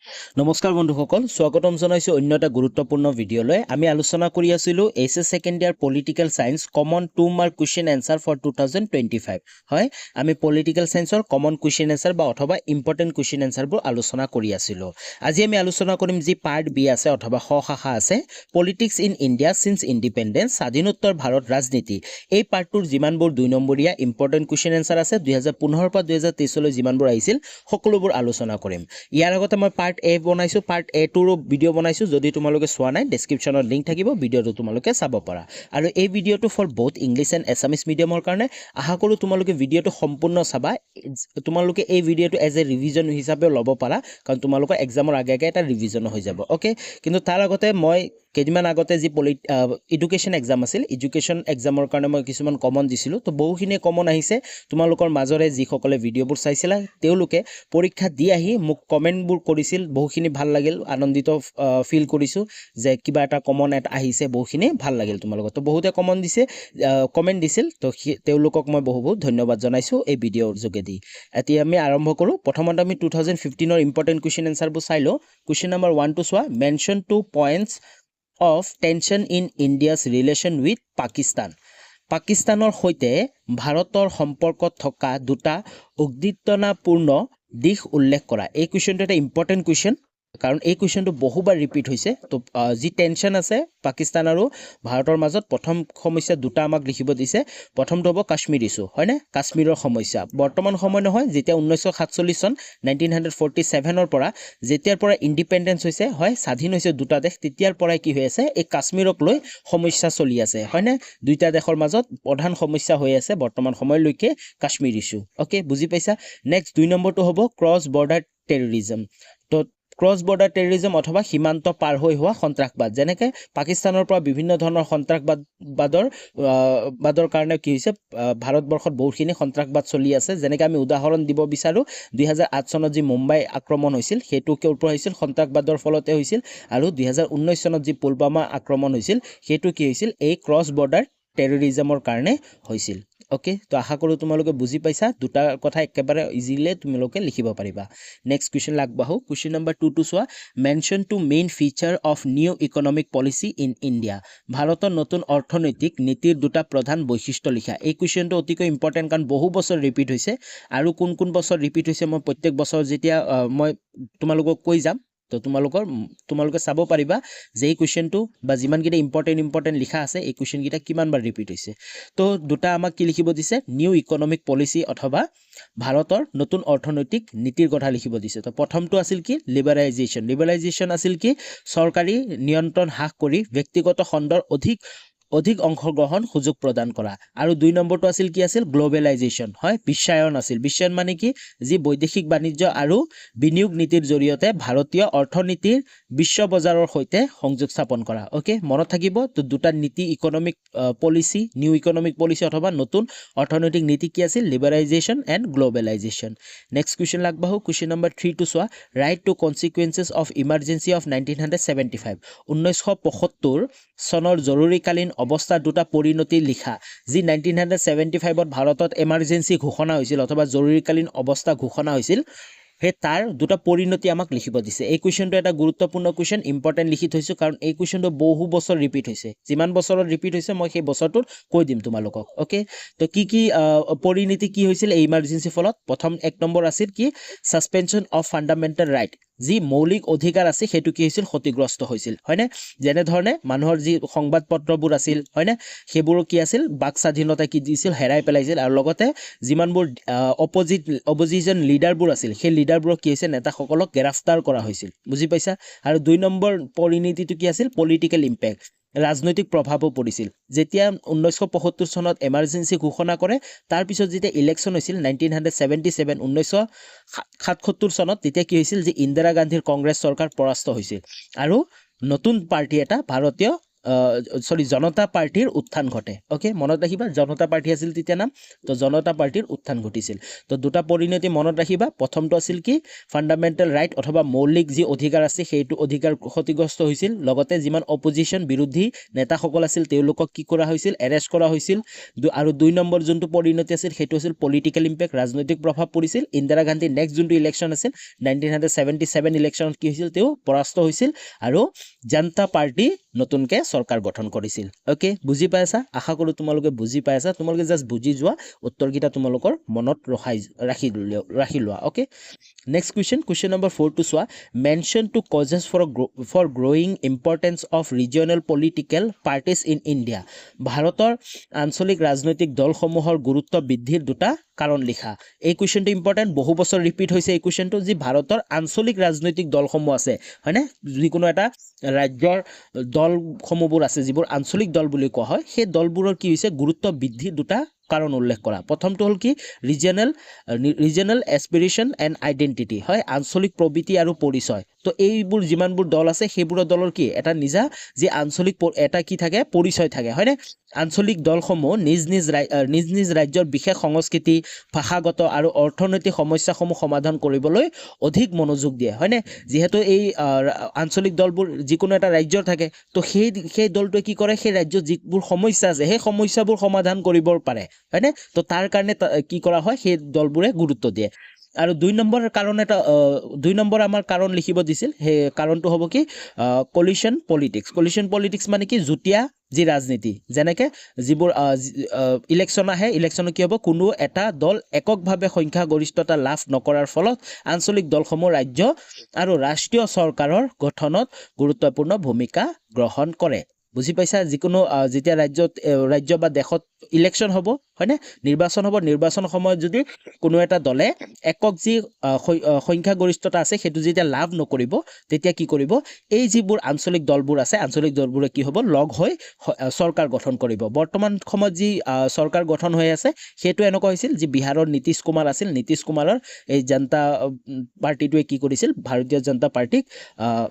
নমস্কাৰ বন্ধুসকল, স্বাগতম জনাইছো অন্য এটা গুৰুত্বপূৰ্ণ ভিডিঅ'লৈ। আমি আলোচনা কৰি আছিলোঁ HS second year political science common 2 mark question answer for 2025। হয়, আমি পলিটিকেল ছায়েন্সৰ কমন কুৱেশ্যন এনচাৰ বা অথবা ইম্পৰ্টেণ্ট কুৱেশ্যন এনচাৰবোৰ আলোচনা কৰি আছিলোঁ। আজি আমি আলোচনা কৰিম যি পাৰ্ট বি আছে অথবা শ শাখা আছে, politics in India since independence, স্বাধীনোত্তৰ ভাৰত ৰাজনীতি। এই পাৰ্টটোৰ যিমানবোৰ 2 নম্বৰীয়া ইম্পৰ্টেণ্ট কুৱেশ্যন এনচাৰ আছে 2015 পৰা 2023 যিমানবোৰ আহিছিল সকলোবোৰ আলোচনা কৰিম। ইয়াৰ আগতে মই পাৰ্ট এ বনাইছোঁ, পাৰ্ট এ টোৰো ভিডিঅ' বনাইছোঁ। যদি তোমালোকে চোৱা নাই ডেছক্ৰিপশ্যনত লিংক থাকিব, ভিডিঅ'টো তোমালোকে চাব পাৰা। আৰু এই ভিডিঅ'টো ফৰ বহুত ইংলিছ এণ্ড এছামিছ মিডিয়ামৰ কাৰণে। আশা কৰোঁ তোমালোকে ভিডিঅ'টো সম্পূৰ্ণ চাবা। তোমালোকে এই ভিডিঅ'টো এজ এ ৰিভিজন হিচাপেও ল'ব পাৰা, কাৰণ তোমালোকৰ এক্সামৰ আগে আগে এটা ৰিভিজন হৈ যাব। অ'কে, কিন্তু তাৰ আগতে মই কেইদিনমান আগতে যি এডুকেশ্যন এক্সাম আছিল, এডুকেশ্যন এক্সামৰ কাৰণে মই কিছুমান কমন দিছিলোঁ। তো বহুখিনি কমন আহিছে। তোমালোকৰ মাজৰে যিসকলে ভিডিঅ'বোৰ চাইছিলা তেওঁলোকে পৰীক্ষা দি আহি মোক কমেণ্টবোৰ কৰিছিল, বহুখিনি ভাল লাগিল, আনন্দিত ফিল কৰিছোঁ যে কিবা এটা কমন এটা আহিছে, বহুখিনি ভাল লাগিল তোমালোকৰ। তো বহুতে কমেণ্ট দিছিল, তো তেওঁলোকক মই বহুত ধন্যবাদ জনাইছোঁ এই ভিডিঅ'ৰ যোগেদি। এতিয়া আমি আৰম্ভ কৰোঁ। প্ৰথমতে আমি 2015 ইম্পৰ্টেণ্ট কুৱেশ্যন এনচাৰবোৰ চাই লওঁ। কুৱেশ্যন নম্বৰ 1 টো চোৱা, mention 2 points of tension in India's relation with Pakistan. পাকিস্তানৰ সৈতে ভাৰতৰ সম্পৰ্কত থকা দুটা উদ্দীপনাপূৰ্ণ দিশ উল্লেখ কৰা। এই কুৱেশ্যনটো এটা ইম্পৰ্টেণ্ট কুৱেশ্যন, কাৰণ এই কুৱেশ্যনটো বহুবাৰ ৰিপিট হৈছে। তো যি টেনশ্যন আছে পাকিস্তান আৰু ভাৰতৰ মাজত, প্ৰথম সমস্যা দুটা আমাক লিখিব দিছে। প্ৰথমটো হ'ব কাশ্মীৰ ইছ্যু, হয়নে? কাশ্মীৰৰ সমস্যা বৰ্তমান সময় নহয়, যেতিয়া 1947 চন 1947 পৰা যেতিয়াৰ পৰা ইণ্ডিপেণ্ডেঞ্চ হৈছে, হয়, স্বাধীন হৈছে দুটা দেশ, তেতিয়াৰ পৰাই কি হৈ আছে, এই কাশ্মীৰক লৈ সমস্যা চলি আছে, হয়নে? দুইটা দেশৰ মাজত প্ৰধান সমস্যা হৈ আছে বৰ্তমান সময়লৈকে কাশ্মীৰ ইছ্যু। অ'কে, বুজি পাইছা? নেক্সট 2 নম্বৰটো হ'ব ক্ৰছ বৰ্ডাৰ টেৰৰিজম। তো ক্ৰছ বৰ্ডাৰ টেৰৰিজম অথবা সীমান্ত পাৰ হৈ হোৱা সন্ত্ৰাসবাদ, যেনেকৈ পাকিস্তানৰ পৰা বিভিন্ন ধৰণৰ সন্ত্ৰাসবাদৰ কাৰণে কি হৈছে, ভাৰতবৰ্ষত বহুখিনি সন্ত্ৰাসবাদ চলি আছে। যেনেকৈ আমি উদাহৰণ দিব বিচাৰোঁ, 2008 চনত যি মুম্বাই আক্ৰমণ হৈছিল, সেইটো কিয় পৰা হৈছিল? সন্ত্ৰাসবাদৰ ফলতে হৈছিল। আৰু 2019 চনত যি পুলৱামা আক্ৰমণ হৈছিল, সেইটো কি হৈছিল? এই ক্ৰছ বৰ্ডাৰ টেৰৰিজমৰ কাৰণে হৈছিল। অ'কে, তো আশা কৰোঁ তোমালোকে বুজি পাইছা। দুটা কথা একেবাৰে ইজিলি তোমালোকে লিখিব পাৰিবা। নেক্সট কুৱেশ্যন আগবাঢ়ো। কুৱেশ্যন নম্বৰ 2 টো চোৱা, mention two main feature of new economic policy in India. ভাৰতৰ নতুন অৰ্থনৈতিক নীতিৰ দুটা প্ৰধান বৈশিষ্ট্য লিখা। এই কুৱেশ্যনটো অতিকৈ ইম্পৰ্টেণ্ট, কাৰণ বহু বছৰ ৰিপিট হৈছে। আৰু কোন কোন বছৰ ৰিপিট হৈছে মই প্ৰত্যেক বছৰ যেতিয়া মই তোমালোকক কৈ যাম, তো তোমালোকে চাব পাৰিবা যে এই কুৱেশ্যনটো বা যিমানকেইটা ইম্পৰ্টেণ্ট লিখা আছে, এই কুৱেশ্যনকেইটা কিমানবাৰ ৰিপিট হৈছে। তো দুটা আমাক কি লিখিব দিছে? নিউ ইকনমিক পলিচি অথবা ভাৰতৰ নতুন অৰ্থনৈতিক নীতিৰ কথা লিখিব দিছে। তো প্ৰথমটো আছিল কি? লিবাৰেলাইজেশ্যন আছিল কি? চৰকাৰী নিয়ন্ত্ৰণ হ্ৰাস কৰি ব্যক্তিগত খণ্ডৰ অধিক অংশগ্ৰহণ সুযোগ প্ৰদান কৰা। আৰু 2 নম্বৰটো আছিল কি? আছিল গ্ল'বেলাইজেশ্যন, হয়, বিশ্বায়ন আছিল। বিশ্বায়ন মানে কি? যি বৈদেশিক বাণিজ্য আৰু বিনিয়োগ নীতিৰ জৰিয়তে ভাৰতীয় অৰ্থনীতিৰ বিশ্ব বজাৰৰ সৈতে সংযোগ স্থাপন কৰা। অ'কে, মনত থাকিব। তো দুটা নীতি, economic policy, new economic policy অথবা নতুন অৰ্থনৈতিক নীতি কি আছিল? Liberalisation and globalisation. Next question আগবাঢ়ো। কুৱেশ্যন নম্বৰ 3 টো চোৱা, write two consequences of emergency of 1975। 1975 চনৰ জৰুৰীকালীন অৱস্থাৰ দুটা পৰিণতি লিখা। যি 1975ত ভাৰতত এমাৰ্জেঞ্চি ঘোষণা হৈছিল অথবা জৰুৰীকালীন অৱস্থা ঘোষণা হৈছিল, সেই তাৰ দুটা পৰিণতি আমাক লিখিব দিছে। এই কুৱেশ্যনটো এটা গুৰুত্বপূৰ্ণ কুৱেশ্যন, ইম্পৰ্টেণ্ট লিখি থৈছোঁ, কাৰণ এই কুৱেশ্যনটো বহু বছৰ ৰিপিট হৈছে। যিমান বছৰত ৰিপিট হৈছে মই সেই বছৰটোত কৈ দিম তোমালোকক। অ'কে, তো কি পৰিণতি কি হৈছিল এই ইমাৰ্জেঞ্চিৰ ফলত? প্ৰথম 1 নম্বৰ আছিল কি? Suspension of fundamental right. যি মৌলিক অধিকাৰ আছে সেইটো কি হৈছিল? ক্ষতিগ্ৰস্ত হৈছিল, হয়নে? যেনেধৰণে মানুহৰ যি সংবাদ পত্ৰবোৰ আছিল, হয়নে, সেইবোৰো কি আছিল? বাক স্বাধীনতা কি দিছিল? হেৰাই পেলাইছিল। আৰু লগতে যিমানবোৰ অপজিশ্যন লিডাৰবোৰ আছিল, সেই লিডাৰবোৰক কি হৈছে? নেতাসকলক গ্ৰেপ্তাৰ কৰা হৈছিল। বুজি পাইছা? আৰু 2 নম্বৰ পৰিণতিটো কি আছিল? পলিটিকেল ইম্পেক্ট, ৰাজনৈতিক প্ৰভাৱো পৰিছিল। যেতিয়া 1975 চনত এমাৰ্জেঞ্চি ঘোষণা কৰে, তাৰপিছত যেতিয়া ইলেকশ্যন হৈছিল 1977 চনত, তেতিয়া কি হৈছিল? যে ইন্দিৰা গান্ধীৰ কংগ্ৰেছ চৰকাৰ পৰাস্ত হৈছিল আৰু নতুন পাৰ্টি এটা, ভাৰতীয় জনতা পাৰ্টিৰ উত্থান ঘটে অ'কে মনত ৰাখিবা জনতা পাৰ্টি আছিল তেতিয়া নাম তো জনতা পাৰ্টিৰ উত্থান ঘটিছিল তো দুটা পৰিণতি মনত ৰাখিবা প্ৰথমটো আছিল কি ফাণ্ডামেণ্টেল ৰাইট অথবা মৌলিক যি অধিকাৰ আছে সেইটো অধিকাৰ ক্ষতিগ্ৰস্ত হৈছিল লগতে যিমান অপজিশ্যন বিৰোধী নেতাসকল আছিল তেওঁলোকক কি কৰা হৈছিল এৰেষ্ট কৰা হৈছিল আৰু 2 নম্বৰ যোনটো পৰিণতি আছিল সেইটো আছিল পলিটিকেল ইম্পেক্ট ৰাজনৈতিক প্ৰভাৱ পৰিছিল ইন্দিৰা গান্ধী নেক্সট যোনটো ইলেকশ্যন আছিল 1977 ইলেকশ্যনত কি হৈছিল তেওঁ পৰাস্ত হৈছিল আৰু জনতা পাৰ্টি নতুনকে চৰকাৰ গঠন কৰিছিল ওকে বুজি পাইছা আশা কৰো তোমালোকে বুজি পাইছা তোমালোকে জাস্ট বুজি যোৱা উত্তৰকেইটা তোমালোকৰ মনত ৰাখি লোৱা ওকে নেক্সট কুৱেশ্যন নম্বৰ 4 টো চোৱা mention two causes for growing importance of regional political parties in India ভাৰতৰ আঞ্চলিক ৰাজনৈতিক দলসমূহৰ গুৰুত্ব বৃদ্ধিৰ দুটা কাৰণ লিখা এই কুৱেশ্যনটো ইম্পৰ্টেণ্ট বহু বছৰ ৰিপিট হৈছে এই কুৱেশ্যনটো যি ভাৰতৰ আঞ্চলিক ৰাজনৈতিক দলসমূহ আছে হয়নে যিকোনো এটা ৰাজ্যৰ দলসমূহবোৰ আছে যিবোৰ আঞ্চলিক দল বুলি কোৱা হয় সেই দলবোৰৰ কি হৈছে গুৰুত্ব বৃদ্ধি দুটা কাৰণ উল্লেখ কৰা প্ৰথমটো হ'ল কি ৰিজনেল এছপিৰেশ্যন এণ্ড আইডেণ্টিটি হয় আঞ্চলিক প্ৰবৃত্তি আৰু পৰিচয় তো এইবোৰ যিমানবোৰ দল আছে সেইবোৰৰ দলৰ কি এটা নিজা যি আঞ্চলিক এটা কি থাকে পৰিচয় থাকে হয়নে আঞ্চলিক দলসমূহ নিজ নিজ ৰাজ্যৰ বিশেষ সংস্কৃতি ভাষাগত আৰু অৰ্থনৈতিক সমস্যাসমূহ সমাধান কৰিবলৈ অধিক মনোযোগ দিয়ে হয়নে যিহেতু এই আঞ্চলিক দলবোৰ যিকোনো এটা ৰাজ্যৰ থাকে তো সেই দলটোৱে কি কৰে সেই ৰাজ্যৰ যিবোৰ সমস্যা আছে সেই সমস্যাবোৰ সমাধান কৰিব পাৰে হয়নে তো তাৰ কাৰণে কি কৰা হয় সেই দলবোৰে গুৰুত্ব দিয়ে আৰু 2 নম্বৰ কাৰণ এটা 2 নম্বৰ আমাৰ কাৰণ লিখিব দিছিল সেই কাৰণটো হ'ব কি কলিশ্যন পলিটিক্স মানে কি জুতীয়া যি ৰাজনীতি যেনেকৈ যিবোৰ ইলেকশ্যন আহে ইলেকশ্যনত কি হ'ব কোনো এটা দল এককভাৱে সংখ্যাগৰিষ্ঠতা লাভ নকৰাৰ ফলত আঞ্চলিক দলসমূহ ৰাজ্য আৰু ৰাষ্ট্ৰীয় চৰকাৰৰ গঠনত গুৰুত্বপূৰ্ণ ভূমিকা গ্ৰহণ কৰে বুজি পাইছা যিকোনো যেতিয়া ৰাজ্য বা দেশত ইলেকশ্যন হ'ব হয়নে নিৰ্বাচন সময়ত যদি কোনো এটা দলে একক যি সংখ্যাগৰিষ্ঠতা আছে সেইটো যেতিয়া লাভ নকৰিব তেতিয়া কি কৰিব এই যিবোৰ আঞ্চলিক দলবোৰ আছে আঞ্চলিক দলবোৰে কি হ'ব লগ হৈ চৰকাৰ গঠন কৰিব বৰ্তমান সময়ত যি চৰকাৰ গঠন হৈ আছে সেইটো এনেকুৱা হৈছিল যি বিহাৰৰ নীতিশ কুমাৰ আছিল নীতিশ কুমাৰৰ এই জনতা পাৰ্টিটোৱে কি কৰিছিল ভাৰতীয় জনতা পাৰ্টিক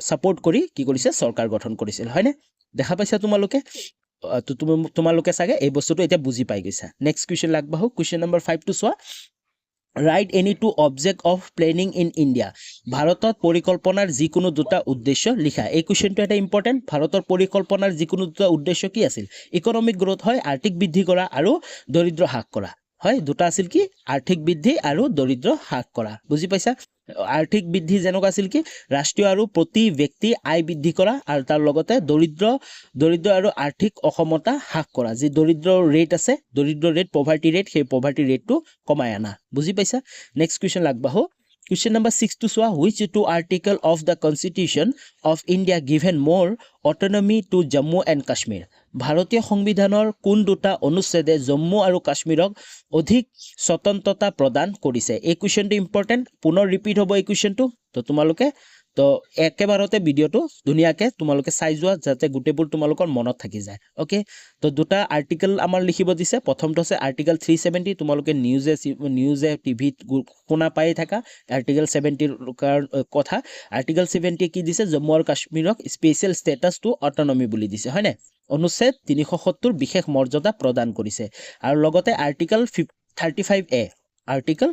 ছাপোৰ্ট কৰি কি কৰিছে চৰকাৰ গঠন কৰিছিল হয়নে দেখা পাইছা তোমালোকে চাগে এই বস্তুটো এতিয়া বুজি পাই গৈছা নেক্সট কুৱেশ্যন আগবাঢ়ো কুৱেশ্যন নম্বৰ 5 টো চোৱা write any two object of planning in India ভাৰতত পৰিকল্পনাৰ যিকোনো দুটা উদ্দেশ্য লিখা এই কুৱেশ্যনটো এটা ইম্পৰ্টেণ্ট ভাৰতৰ পৰিকল্পনাৰ যিকোনো দুটা উদ্দেশ্য কি আছিল ইকনমিক গ্ৰোথ হয় আৰ্থিক বৃদ্ধি কৰা আৰু দৰিদ্ৰ হ্ৰাস কৰা হয় দুটা আছিল কি আৰ্থিক বৃদ্ধি আৰু দৰিদ্ৰ হ্ৰাস কৰা বুজি পাইছা আৰ্থিক বৃদ্ধি যেনেকুৱা আছিল কি ৰাষ্ট্ৰীয় আৰু প্ৰতি ব্যক্তি আয় বৃদ্ধি কৰা আৰু তাৰ লগতে দৰিদ্ৰ আৰু আৰ্থিক অসমতা হ্ৰাস কৰা যি দৰিদ্ৰ ৰেট আছে দৰিদ্ৰ ৰেট পভাৰ্টি ৰেট সেই পভাৰ্টি ৰেটটো কমাই আনা বুজি পাইছা নেক্সট কুৱেশ্যন আগবাঢ়ো কুৱেশ্যন নম্বৰ 6 টো চোৱা which two article of the constitution of India given more autonomy to Jammu and Kashmir ভাৰতীয় সংবিধানৰ কোন দুটা অনুচ্ছেদে জম্মু আৰু কাশ্মীৰক অধিক স্বতন্ত্ৰতা প্ৰদান কৰিছে এই কুৱেশ্যনটো ইম্পৰ্টেণ্ট পুনৰ ৰিপিট হ'ব এই কুৱেশ্যনটো তো তোমালোকে তো একেবাৰতে ভিডিঅ'টো ধুনীয়াকৈ তোমালোকে চাই যোৱা যাতে গোটেইবোৰ তোমালোকৰ মনত থাকি যায় ওকে তো দুটা আৰ্টিকেল আমাৰ লিখিব দিছে প্ৰথমটো আছে আৰ্টিকেল 370 তোমালোকে নিউজে টিভিত শুনা পাই থাকা আৰ্টিকেল 70ৰ কথা আৰ্টিকেল 70 কি দিছে জম্মু আৰু কাশ্মীৰক স্পেচিয়েল ষ্টেটাছ টু অটনমি বুলি দিছে হয়নে অনুচ্ছেদ 370 বিশেষ মৰ্যাদা প্ৰদান কৰিছে আৰু লগতে আৰ্টিকেল 35A আৰ্টিকেল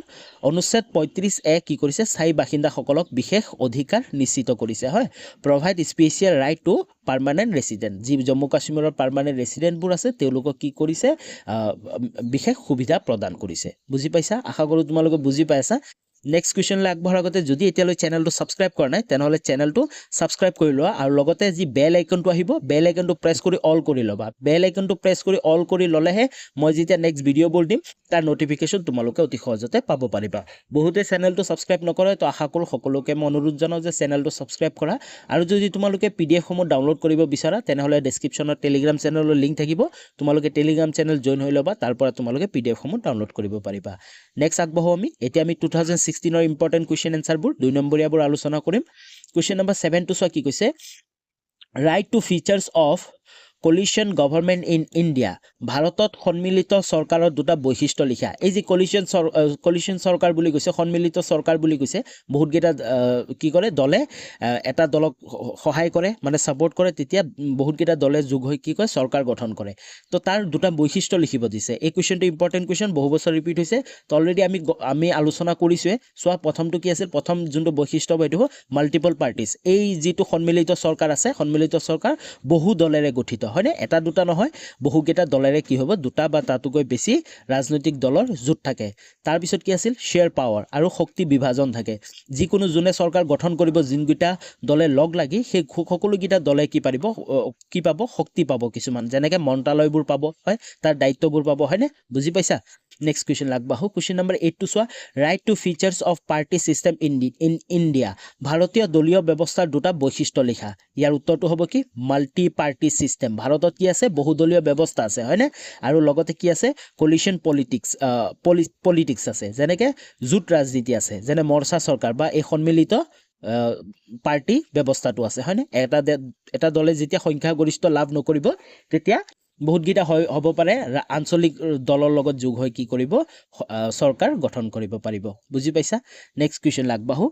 অনুচ্ছেদ 35A কি কৰিছে স্থায়ী বাসিন্দাসকলক বিশেষ অধিকাৰ নিশ্চিত কৰিছে হয় provide special right to permanent resident যি জম্মু কাশ্মীৰৰ পাৰ্মানেণ্ট ৰেচিডেণ্টবোৰ আছে তেওঁলোকক কি কৰিছে বিশেষ সুবিধা প্ৰদান কৰিছে বুজি পাইছা আশা কৰোঁ তোমালোকে বুজি পাইছা নেক্সট কুৱেশ্যনলৈ আগবঢ়াৰ আগতে যদি এতিয়ালৈ চেনেলটো ছাবস্ক্ৰাইব কৰা নাই তেনেহ'লে চেনেলটো ছাবস্ক্ৰাইব কৰি লোৱা আৰু লগতে যি বেল আইকনটো আহিব বেল আইকনটো প্ৰেছ কৰি অল কৰি ল'বা বেল আইকনটো প্ৰেছ কৰি অল কৰি ল'লেহে মই যেতিয়া নেক্সট ভিডিঅ'বোৰ দিম তাৰ নটিফিকেশ্যন তোমালোকে অতি সহজতে পাব পাৰিবা বহুতে চেনেলটো ছাবস্ক্ৰাইব নকৰে তো আশা কৰোঁ সকলোকে মই অনুৰোধ জনাওঁ যে চেনেলটো ছাবস্ক্ৰাইব কৰা আৰু যদি তোমালোকে PDF-সমূহ ডাউনলোড কৰিব বিচাৰা তেনেহ'লে ডেছক্ৰিপশ্যনত টেলিগ্ৰাম চেনেলৰ লিংক থাকিব তোমালোকে টেলিগ্ৰাম চেনেল জইন হৈ ল'বা তাৰ পৰা তোমালোকে PDF-সমূহ ডাউনলোড কৰিব পাৰিবা নেক্সট আগবাঢ়ো এতিয়া আমি 2016 ইম্পৰ্টেণ্ট কুৱেশ্যন এনচাৰবোৰ 2 নম্বৰীয়াবোৰ আলোচনা কৰিম কুৱেশ্যন নম্বৰ 7 টো চোৱা কি কৈছে write two features of coalition government in India ভাৰতত সন্মিলিত চৰকাৰৰ দুটা বৈশিষ্ট্য লিখা এই যে কলিশ্যন চৰকাৰ বুলি কৈছে সন্মিলিত চৰকাৰ বুলি কৈছে বহুতকেইটা কি কৰে দলে এটা দলক সহায় কৰে মানে ছাপোৰ্ট কৰে তেতিয়া বহুতকেইটা দলে যোগ হৈ কি কয় চৰকাৰ গঠন কৰে তো তাৰ দুটা বৈশিষ্ট্য লিখিব দিছে এই কুৱেশ্যনটো ইম্পৰ্টেণ্ট কুৱেশ্যন বহু বছৰ ৰিপিট হৈছে তো অলৰেডি আমি আলোচনা কৰিছোৱে চোৱা প্ৰথমটো কি আছিল প্ৰথম যোনটো বৈশিষ্ট্য এইটো মাল্টিপল পাৰ্টিজ এই যিটো সন্মিলিত চৰকাৰ আছে সন্মিলিত চৰকাৰ বহু দলেৰে গঠিত হয়নে এটা দুটা নহয় বহুকেইটা দলেৰে কি হ'ব দুটা বা তাতোকৈ বেছি ৰাজনৈতিক দলৰ জোঁট থাকে তাৰপিছত কি আছিল শ্বেয়াৰ পাৱাৰ আৰু শক্তি বিভাজন থাকে যিকোনো যোনে চৰকাৰ গঠন কৰিব যোনকেইটা দলে লগ লাগি সেই সকলোকেইটা দলে কি পাব শক্তি পাব কিছুমান যেনেকৈ মন্ত্ৰালয়বোৰ পাব হয় তাৰ দায়িত্ববোৰ পাব হয়নে বুজি পাইছা নেক্সট কুৱেশ্যন লাগবাহো কুৱেশ্যন নম্বৰ 8 টো চোৱা write two features of party system in India ভাৰতীয় দলীয় ব্যৱস্থাৰ দুটা বৈশিষ্ট্য লিখা ইয়াৰ উত্তৰটো হ'ব কি মাল্টি পাৰ্টি চিষ্টেম ভাৰতত কি আছে বহুদলীয় ব্যৱস্থা আছে হয়নে আৰু লগতে কি আছে কলিশ্যন পলিটিক্স আছে যেনেকৈ জোট ৰাজনীতি আছে যেনে মৰ্চা চৰকাৰ বা এই সন্মিলিত পাৰ্টি ব্যৱস্থাটো আছে হয়নে এটা দলে যেতিয়া সংখ্যাগৰিষ্ঠ লাভ নকৰিব তেতিয়া বহুতকেইটা হ'ব পাৰে আঞ্চলিক দলৰ লগত যোগ হৈ কি কৰিব চৰকাৰ গঠন কৰিব পাৰিব বুজি পাইছা নেক্সট কুৱেশ্যন লাগবাহো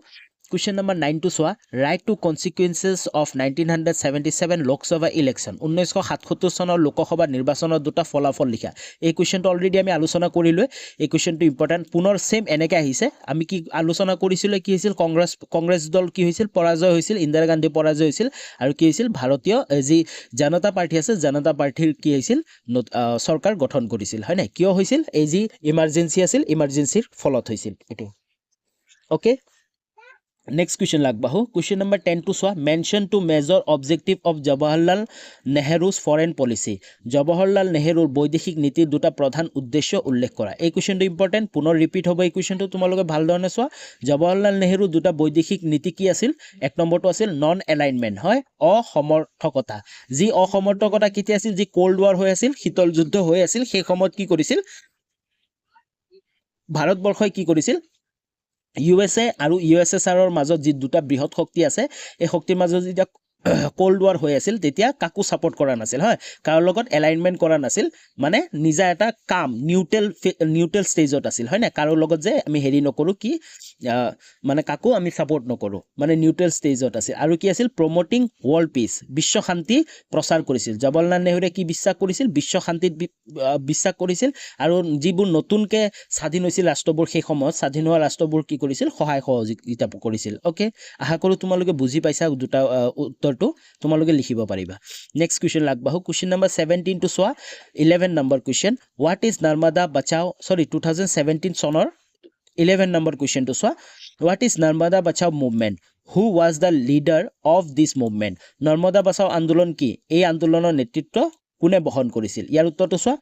কুৱেশ্যন নম্বৰ 9 টো চোৱা write two consequences of 1977 Lok Sabha election 1977 চনৰ লোকসভা নিৰ্বাচনৰ দুটা ফলাফল লিখা এই কুৱেশ্যনটো অলৰেডি আমি আলোচনা কৰিলোঁ এই কুৱেশ্যনটো ইম্পৰ্টেণ্ট পুনৰ সেম এনেকৈ আহিছে আমি কি আলোচনা কৰিছিলোঁ কি হৈছিল কংগ্ৰেছ দল কি হৈছিল পৰাজয় হৈছিল ইন্দিৰা গান্ধী পৰাজয় হৈছিল আৰু কি হৈছিল ভাৰতীয় যি জনতা পাৰ্টি আছে জনতা পাৰ্টিৰ কি হৈছিল চৰকাৰ গঠন কৰিছিল হয় নাই কিয় হৈছিল এই যি ইমাৰ্জেঞ্চি আছিল ইমাৰ্জেঞ্চিৰ ফলত হৈছিল এইটো ওকে নেক্সট কুৱেশ্যন লাগবাহো কুৱেশ্যন নম্বৰ 10 টো চোৱা mention two major objective of Jawaharlal Nehru's foreign policy Jawaharlal নেহৰুৰ বৈদেশিক নীতিৰ দুটা প্ৰধান উদ্দেশ্য উল্লেখ কৰা এই কুৱেশ্যনটো ইম্পৰ্টেণ্ট পুনৰ ৰিপিট হ'ব এই কুৱেশ্যনটো তোমালোকে ভালধৰণে চোৱা জৱাহৰলাল নেহৰুৰ দুটা বৈদেশিক নীতি কি আছিল এক নম্বৰটো আছিল নন এলাইনমেণ্ট হয় অসমৰ্থকতা যি অসমৰ্থকতা কেতিয়া আছিল যি কোল্ড ৱাৰ হৈ আছিল শীতল যুদ্ধ হৈ আছিল সেই সময়ত কি কৰিছিল ভাৰতবৰ্ষই কি কৰিছিল USA আৰু USSRৰ মাজত যি দুটা বৃহৎ শক্তি আছে এই শক্তিৰ মাজত যেতিয়া কোল্ড ৱাৰ হৈ আছিল তেতিয়া কাকো ছাপোৰ্ট কৰা নাছিল হয় কাৰো লগত এলাইনমেণ্ট কৰা নাছিল মানে নিজা এটা কাম নিউট্ৰেল ষ্টেজত আছিল হয় না কাৰো লগত যে আমি হেৰি নকৰোঁ কি মানে কাকো আমি ছাপোৰ্ট নকৰোঁ মানে নিউট্ৰেল ষ্টেজত আছিল আৰু কি আছিল প্ৰমোটিং ৱৰ্ল্ড পিচ বিশ্ব শান্তি প্ৰচাৰ কৰিছিল জৱাহৰলাল নেহৰুৱে কি বিশ্বাস কৰিছিল বিশ্ব শান্তিত বিশ্বাস কৰিছিল আৰু যিবোৰ নতুনকৈ স্বাধীন হৈছিল ৰাষ্ট্ৰবোৰ সেই সময়ত স্বাধীন হোৱা ৰাষ্ট্ৰবোৰ কি কৰিছিল সহায় সহযোগিতা কৰিছিল ওকে আশা কৰোঁ তোমালোকে বুজি পাইছা দুটা উত্তৰটো তোমালোকে লিখিব পাৰিবা নেক্সট কুৱেশ্যন লাগবাহো কুৱেশ্যন নম্বৰ 17 টো চোৱা 11 number question what is Narmada Bachao 2017 চনৰ 11 নম্বৰ কুৱেশ্যনটো চোৱা what is Narmada Bachao movement who was the leader of this movement Narmada Bachao Andolan কি এই আন্দোলনৰ নেতৃত্ব কোনে বহন কৰিছিল ইয়াৰ উত্তৰটো চোৱা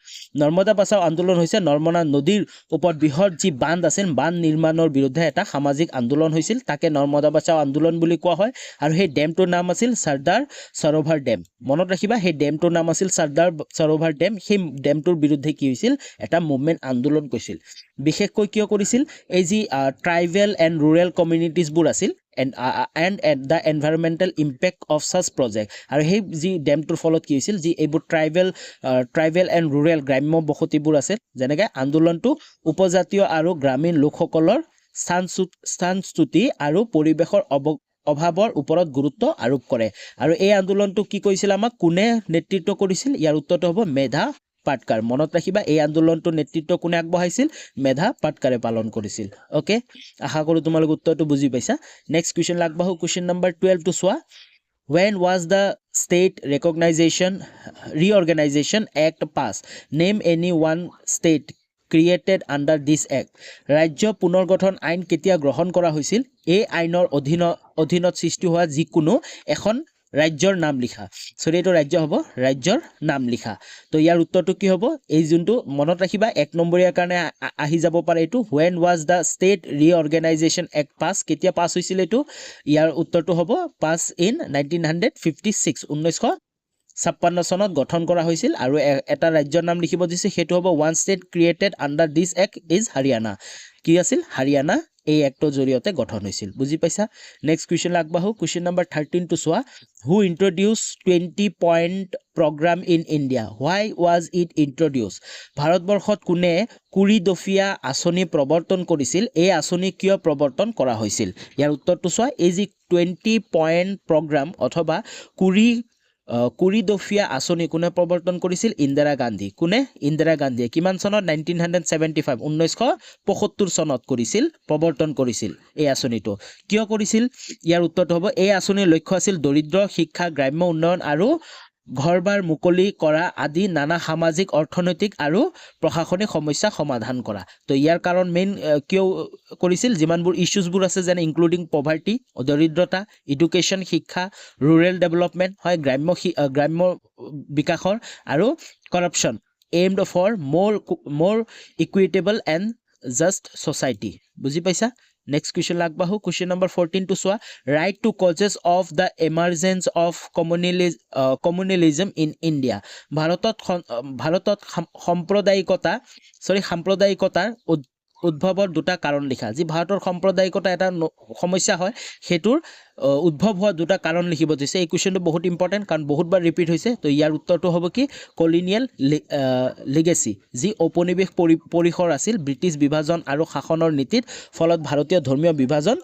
নৰ্মদা বাচাও আন্দোলন হৈছে নৰ্মদা নদীৰ ওপৰত বৃহৎ যি বান্ধ আছিল বান্ধ নিৰ্মাণৰ বিৰুদ্ধে এটা সামাজিক আন্দোলন হৈছিল তাকে নৰ্মদা বাচাও আন্দোলন বুলি কোৱা হয় আৰু সেই ডেমটোৰ নাম আছিল চৰ্দাৰ সৰোভাৰ ডেম মনত ৰাখিবা সেই ডেমটোৰ নাম আছিল চৰ্দাৰ সৰোভাৰ ডেম সেই ডেমটোৰ বিৰুদ্ধে কি হৈছিল এটা মুভমেণ্ট আন্দোলন কৰিছিল বিশেষকৈ কিয় কৰিছিল এই যি ট্ৰাইবেল এণ্ড ৰুৰেল কমিউনিটিজবোৰ আছিল and the environmental impact of such project আৰু সেই যি ডেমটোৰ ফলত কি হৈছিল যি এইবোৰ ট্ৰাইবেল এণ্ড ৰুৰেল গ্ৰাম্য বসতিবোৰ আছে যেনেকৈ আন্দোলনটো উপজাতীয় আৰু গ্ৰামীণ লোকসকলৰ স্থানচ্যুতি আৰু পৰিৱেশৰ অভাৱৰ ওপৰত গুৰুত্ব আৰোপ কৰে আৰু এই আন্দোলনটো কি কৰিছিল আমাক কোনে নেতৃত্ব কৰিছিল ইয়াৰ উত্তৰটো হ'ব মেধা পাটকাৰ মনত ৰাখিবা এই আন্দোলনটোৰ নেতৃত্ব কোনে আগবঢ়াইছিল মেধা পাটকাৰে পালন কৰিছিল ওকে আশা কৰোঁ তোমালোকে উত্তৰটো বুজি পাইছা নেক্সট কুৱেশ্যন লাগবাহো কুৱেশ্যন নম্বৰ 12 টো চোৱা when was the state reorganization act passed name any one state created under this act ৰাজ্য পুনৰ্গঠন আইন কেতিয়া গ্ৰহণ কৰা হৈছিল এই আইনৰ অধীনত সৃষ্টি হোৱা যিকোনো এখন ৰাজ্যৰ নাম লিখা এইটো ৰাজ্য হ'ব ৰাজ্যৰ নাম লিখা তো ইয়াৰ উত্তৰটো কি হ'ব এই যোনটো মনত ৰাখিবা এক নম্বৰীয়াৰ কাৰণে আহি যাব পাৰে এইটো when was the state reorganization act passed কেতিয়া পাছ হৈছিল এইটো ইয়াৰ উত্তৰটো হ'ব পাছ ইন 1956 1956 চনত গঠন কৰা হৈছিল আৰু এটা ৰাজ্যৰ নাম লিখিব দিছে সেইটো হ'ব one state created under this act is Haryana কি আছিল হাৰিয়ানা এই এক্টৰ জৰিয়তে গঠন হৈছিল বুজি পাইছা নেক্সট কুৱেশ্যন আগবাঢ়ো কুৱেশ্যন নম্বৰ 13 টো চোৱা who introduce 20 point programme in India why was it introduce ভাৰতবৰ্ষত কোনে 20 দফীয়া আঁচনি প্ৰৱৰ্তন কৰিছিল এই আঁচনি কিয় প্ৰৱৰ্তন কৰা হৈছিল ইয়াৰ উত্তৰটো চোৱা এই যি 20 পইণ্ট প্ৰগ্ৰাম অথবা 20 দফীয়া আঁচনি কোনে প্ৰৱৰ্তন কৰিছিল ইন্দিৰা গান্ধী কোনে ইন্দিৰা গান্ধীয়ে কিমান চনত 1975 1975 চনত কৰিছিল প্ৰৱৰ্তন কৰিছিল এই আঁচনিটো কিয় কৰিছিল ইয়াৰ উত্তৰটো হ'ব এই আঁচনিৰ লক্ষ্য আছিল দৰিদ্ৰ শিক্ষা গ্ৰাম্য উন্নয়ন আৰু ঘৰবাৰ মুকলি কৰা আদি নানা সামাজিক অৰ্থনৈতিক আৰু প্ৰশাসনিক সমস্যা সমাধান কৰা তো ইয়াৰ কাৰণ মেইন কিয় কৰিছিল যিমানবোৰ ইস্যুজবোৰ আছে যেনে ইনক্লুডিং পভাৰ্টি দৰিদ্ৰতা এডুকেশ্যন শিক্ষা ৰুৰেল ডেভেলপমেণ্ট হয় গ্ৰাম্য বিকাশৰ আৰু corruption aimed for more equitable and just society বুজি পাইছা নেক্সট কুৱেশ্যন আগবাঢ়ো কুৱেশ্যন নম্বৰ 14 টো চোৱা write two causes of the emergence of communalism in India ভাৰতত সাম্প্ৰদায়িকতাৰ উদ্ভৱৰ দুটা কাৰণ লিখা যি ভাৰতৰ সাম্প্ৰদায়িকতা এটা সমস্যা হয় হেতুৰ উদ্ভৱ হোৱা দুটা কাৰণ লিখিব দিছে এই কুৱেশ্যনটো বহুত ইম্পৰ্টেণ্ট কাৰণ বহুতবাৰ ৰিপিট হৈছে তো ইয়াৰ উত্তৰটো হ'ব কি কলোনিয়েল লিগেসি যি ঔপনিৱেশ পৰিসৰ আছিল ব্ৰিটিছ বিভাজন আৰু শাসনৰ নীতিৰ ফলত ভাৰতীয় ধৰ্মীয় বিভাজন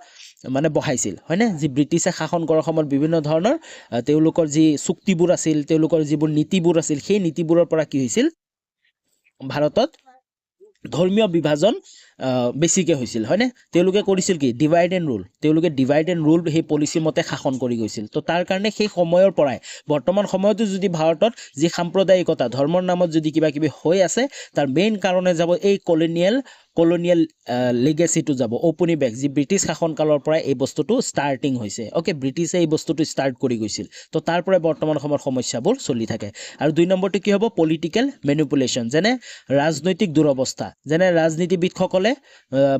মানে বহাইছিল হয়নে যি ব্ৰিটিছে শাসন কৰাৰ সময়ত বিভিন্ন ধৰণৰ তেওঁলোকৰ যি চুক্তিবোৰ আছিল তেওঁলোকৰ যিবোৰ নীতিবোৰ আছিল সেই নীতিবোৰৰ পৰা কি হৈছিল ভাৰতত ধৰ্মীয় বিভাজন বেছিকৈ হৈছিল হয়নে তেওঁলোকে কৰিছিল কি ডিভাইড এণ্ড ৰুল সেই পলিচি মতে শাসন কৰি গৈছিল তো তাৰ কাৰণে সেই সময়ৰ পৰাই বৰ্তমান সময়তো যদি ভাৰতত যি সাম্প্ৰদায়িকতা ধৰ্মৰ নামত যদি কিবা কিবি হৈ আছে তাৰ মেইন কাৰণে যাব এই কলোনিয়েল লিগেচিটো যাব ঔপনিৱেশ যি ব্ৰিটিছ শাসনকালৰ পৰাই এই বস্তুটো ষ্টাৰ্টিং হৈছে অ'কে ব্ৰিটিছে এই বস্তুটো ষ্টাৰ্ট কৰি গৈছিল তো তাৰ পৰাই বৰ্তমান সময়ৰ সমস্যাবোৰ চলি থাকে আৰু 2 নম্বৰটো কি হ'ব পলিটিকেল মেনিপুলেশ্যন যেনে ৰাজনৈতিক দুৰৱস্থা যেনে ৰাজনীতিবিদসকলে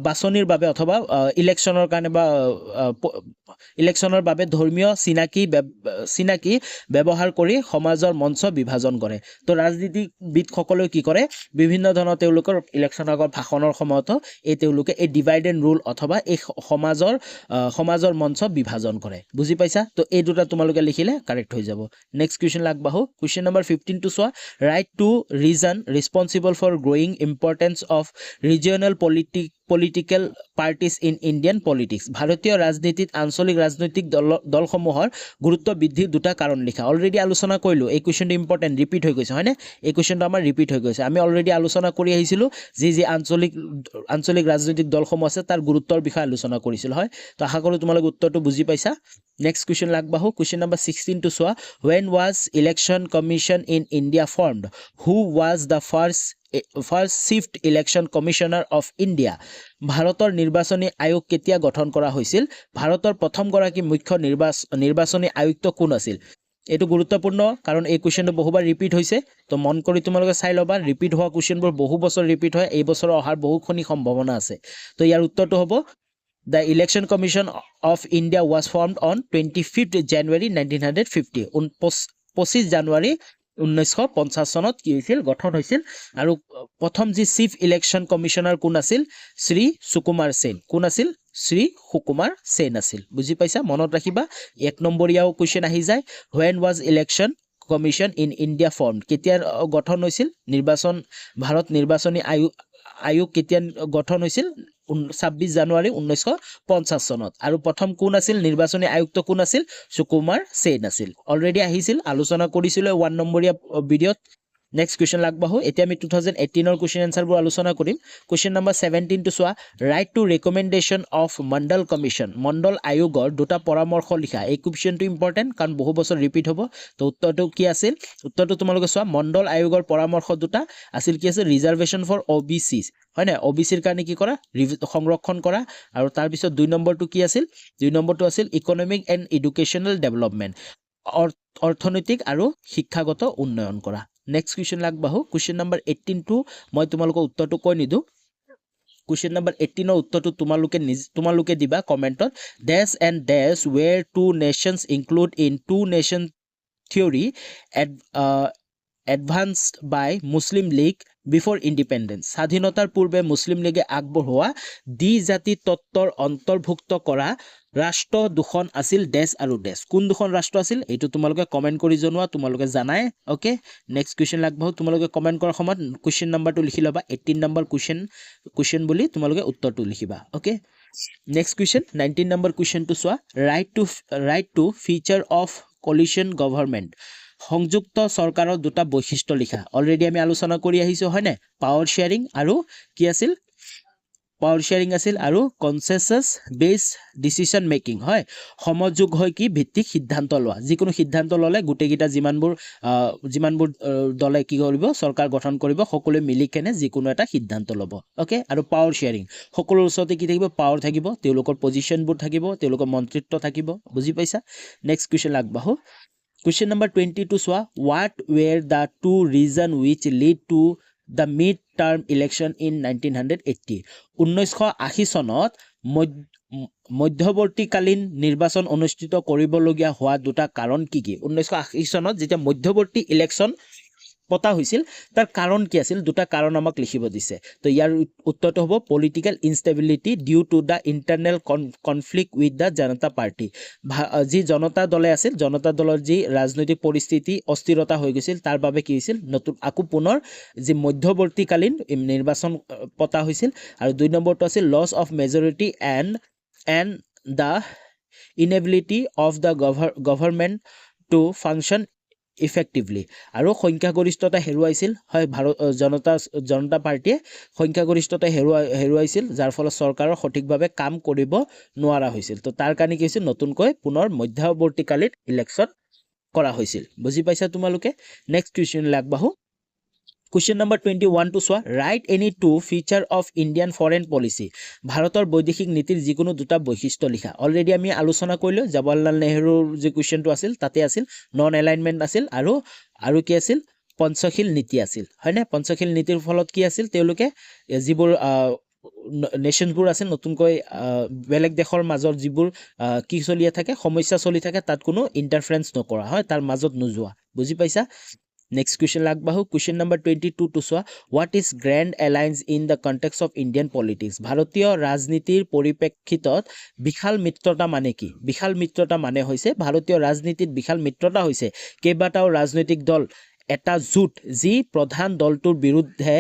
বাছনিৰ বাবে অথবা ইলেকশ্যনৰ কাৰণে বা ইলেকশ্যনৰ বাবে ধৰ্মীয় চিনাকি ব্যৱহাৰ কৰি সমাজৰ মঞ্চ বিভাজন কৰে তো ৰাজনীতিবিদসকলেও কি কৰে বিভিন্ন ধৰণৰ তেওঁলোকৰ ইলেকশ্যনৰ আগত ভাষণৰ সময়তো এই তেওঁলোকে এই ডিভাইড এণ্ড ৰুল অথবা এই সমাজৰ মঞ্চ বিভাজন কৰে বুজি পাইছা তো এই দুটা তোমালোকে লিখিলে কাৰেক্ট হৈ যাব নেক্সট কুৱেশ্যন আগবাঢ়ো কুৱেশ্যন নম্বৰ 15 টো চোৱা write two reason responsible for growing importance of regional political parties in Indian politics ভাৰতীয় ৰাজনীতিত আঞ্চলিক ৰাজনৈতিক দলসমূহৰ গুৰুত্ব বৃদ্ধিৰ দুটা কাৰণ লিখা অলৰেডি আলোচনা কৰিলোঁ এই কুৱেশ্যনটো ইম্পৰ্টেণ্ট ৰিপিট হৈ গৈছে হয়নে এই কুৱেশ্যনটো আমাৰ ৰিপিট হৈ গৈছে আমি অলৰেডি আলোচনা কৰি আহিছিলোঁ যি আঞ্চলিক ৰাজনৈতিক দলসমূহ আছে তাৰ গুৰুত্বৰ বিষয়ে আলোচনা কৰিছিলোঁ হয় তো আশা কৰোঁ তোমালোকে উত্তৰটো বুজি পাইছা নেক্সট কুৱেশ্যন আগবাঢ়ো কুৱেশ্যন নম্বৰ 16 টো চোৱা when was election commission in India formed who was the first chief election commissioner of India ভাৰতৰ নিৰ্বাচনী আয়োগ কেতিয়া গঠন কৰা হৈছিল ভাৰতৰ প্ৰথমগৰাকী মুখ্য নিৰ্বাচনী আয়ুক্ত কোন আছিল এইটো গুৰুত্বপূৰ্ণ কাৰণ এই কুৱেশ্যনটো বহুবাৰ ৰিপিট হৈছে তো মন কৰি তোমালোকে চাই ল'বা ৰিপিট হোৱা কুৱেশ্যনবোৰ বহু বছৰ ৰিপিট হয় এই বছৰ অহাৰ বহুখিনি সম্ভাৱনা আছে তো ইয়াৰ উত্তৰটো হ'ব The Election Commission of India was formed on 25th January 1950 25 জানুৱাৰী 1950 চনত কি হৈছিল গঠন হৈছিল আৰু প্ৰথম যি চিফ ইলেকশ্যন কমিশনাৰ কোন আছিল শ্ৰী সুকুমাৰ সেন কোন আছিল শ্ৰী সুকুমাৰ সেন আছিল বুজি পাইছা মনত ৰাখিবা 1 নম্বৰীয়াও কুৱেশ্যন আহি যায় when was election commission in India formed কেতিয়া গঠন হৈছিল ভাৰত নিৰ্বাচনী আয়োগ কেতিয়া গঠন হৈছিল 26 জানুৱাৰী 1950 চনত আৰু প্ৰথম কোন আছিল নিৰ্বাচনী আয়ুক্ত কোন আছিল সুকুমাৰ সেন আছিল অলৰেডি আহিছিল আলোচনা কৰিছিল 1 নম্বৰীয়া ভিডিঅ'ত নেক্সট কুৱেশ্যন আগবাঢ়ো এতিয়া আমি 2018 ৰ কুৱেশ্যন আনসাৰবোৰ আলোচনা কৰিম কুৱেশ্যন নম্বৰ 17 টো চোৱা write two recommendation of Mandal commission Mandal আয়োগৰ দুটা পৰামৰ্শ লিখা এই কুৱেশ্যনটো ইম্পৰ্টেণ্ট কাৰণ বহু বছৰ ৰিপিট হ'ব তো উত্তৰটো কি আছিল উত্তৰটো তোমালোকে চোৱা মণ্ডল আয়োগৰ পৰামৰ্শ দুটা আছিল কি আছিল ৰিজাৰ্ভেশ্যন ফৰ OBCs হয় না OBCৰ কাৰণে কি কৰা সংৰক্ষণ কৰা আৰু তাৰ পিছত 2 নম্বৰটো কি আছিল 2 নম্বৰটো আছিল ইকনমিক এণ্ড এডুকেশ্যনেল ডেভেলপমেণ্ট অৰ্থনৈতিক আৰু শিক্ষাগত উন্নয়ন কৰা নেক্সট কুৱেশ্যন আগবাঢ়ো কুৱেশ্যন নম্বৰ 18 টো মই তোমালোকক উত্তৰটো কৈ নিদো কুৱেশ্যন নম্বৰ 18 ৰ উত্তৰটো তোমালোকে দিবা কমেন্টত dash and dash were two nations include in two nation theory advanced by Muslim League before independence. স্বাধীনতাৰ পূৰ্বে মুছলিম লীগে আগবঢ়োৱা দ্বিজাতি তত্ত্বৰ অন্তৰ্ভুক্ত কৰা ৰাষ্ট্ৰ দুখন আছিল দেশ আৰু দেশ। কোন দুখন ৰাষ্ট্ৰ আছিল এইটো তোমালোকে কমেন্ট কৰি জনোৱা, তোমালোকে জানাই। ওকে, নেক্সট কুৱেশ্যন আগবাঢ়ো। তোমালোকে কমেন্ট কৰাৰ সময়ত কুৱেশ্যন নাম্বাৰটো লিখি ল'বা, 18 নম্বৰ কুৱেশ্যন বুলি তোমালোকে উত্তৰটো লিখিবা। ওকে, নেক্সট কুৱেশ্যন 19 নম্বৰ কুৱেশ্যনটো চোৱা। Write two feature of coalition government. সংযুক্ত চৰকাৰৰ দুটা বৈশিষ্ট্য লিখা। অলৰেডি আমি আলোচনা কৰি আহিছোঁ হয়নে? পাৱাৰ শ্বেয়াৰিং আৰু কি আছিল? পাৱাৰ শ্বেয়াৰিং আছিল আৰু কনচেনচাছ বেছড ডিচিশ্যন মেকিং হয়। সমযোগ হৈ কি ভিত্তিক সিদ্ধান্ত লোৱা। যিকোনো সিদ্ধান্ত ল'লে গোটেইকেইটা যিমানবোৰ দলে কি কৰিব, চৰকাৰ গঠন কৰিব, সকলোৱে মিলি কেনে যিকোনো এটা সিদ্ধান্ত ল'ব। অ'কে, আৰু পাৱাৰ শ্বেয়াৰিং, সকলোৰ ওচৰতে কি থাকিব? পাৱাৰ থাকিব, তেওঁলোকৰ পজিশ্যনবোৰ থাকিব, তেওঁলোকৰ মন্ত্ৰিত্ব থাকিব। বুজি পাইছা? নেক্সট কুৱেশ্যন আগবাঢ়ো। Question number 22 চোৱা। What were the two reasons which lead to the mid-term election in 1980? 1980 চনত মধ্যৱৰ্তীকালীন নিৰ্বাচন অনুষ্ঠিত কৰিবলগীয়া হোৱা দুটা কাৰণ কি কি? 1980 চনত যেতিয়া মধ্যৱৰ্তী ইলেকশ্যন পতা হৈছিল তাৰ কাৰণ কি আছিল? দুটা কাৰণ আমাক লিখিব দিছে। তো ইয়াৰ উত্তৰটো হ'ব political instability due to the internal conflict with the Janata party. যি জনতা দলে আছিল, জনতা দলৰ যি ৰাজনৈতিক পৰিস্থিতি অস্থিৰতা হৈ গৈছিল, তাৰ বাবে কি হৈছিল? আকৌ পুনৰ যি মধ্যৱৰ্তীকালীন নিৰ্বাচন পতা হৈছিল। আৰু 2 নম্বৰটো আছিল loss of majority and the inability of the government to function effectively. আৰু সংখ্যাগৰিষ্ঠতা হেৰুৱাইছিল হয়, জনতা পাৰ্টীয়ে সংখ্যাগৰিষ্ঠতা হেৰুৱাইছিল, যাৰ ফলত চৰকাৰৰ সঠিকভাৱে কাম কৰিব নোৱাৰা হৈছিল। তো তাৰ কাৰণে কি হৈছিল? নতুনকৈ পুনৰ মধ্যৱৰ্তীকালীন ইলেকশ্যন কৰা হৈছিল। বুজি পাইছা তোমালোকে? নেক্সট কুৱেশ্যন আগবাঢ়ো। কুৱেশ্যন নম্বৰ 21 টো চোৱা। Write any two feature of Indian foreign policy. ভাৰতৰ বৈদেশিক নীতিৰ যিকোনো দুটা বৈশিষ্ট্য লিখা। অলৰেডি আমি আলোচনা কৰিলোঁ, জৱাহৰলাল নেহৰুৰ যি কুৱেশ্যনটো আছিল তাতে আছিল নন এলাইনমেণ্ট আছিল আৰু কি আছিল? পঞ্চশীল নীতি আছিল হয়নে? পঞ্চশীল নীতিৰ ফলত কি আছিল? তেওঁলোকে যিবোৰ নেশ্যনবোৰ আছিল, নতুনকৈ বেলেগ দেশৰ মাজত যিবোৰ কি চলি থাকে, সমস্যা চলি থাকে, তাত কোনো ইণ্টাৰফাৰেঞ্চ নকৰা হয়, তাৰ মাজত নোযোৱা। বুজি পাইছা? নেক্সট কুৱেশ্যন আগবাঢ়ো। কুৱেশ্যন নম্বৰ 22 টো চোৱা। What is grand alliance in the context of Indian politics? ভাৰতীয় ৰাজনীতিৰ পৰিপ্ৰেক্ষিতত বিশাল মিত্ৰতা মানে কি? বিশাল মিত্ৰতা মানে হৈছে, ভাৰতীয় ৰাজনীতিত বিশাল মিত্ৰতা হৈছে কেইবাটাও ৰাজনৈতিক দল এটা জোঁট যি প্ৰধান দলটোৰ বিৰুদ্ধে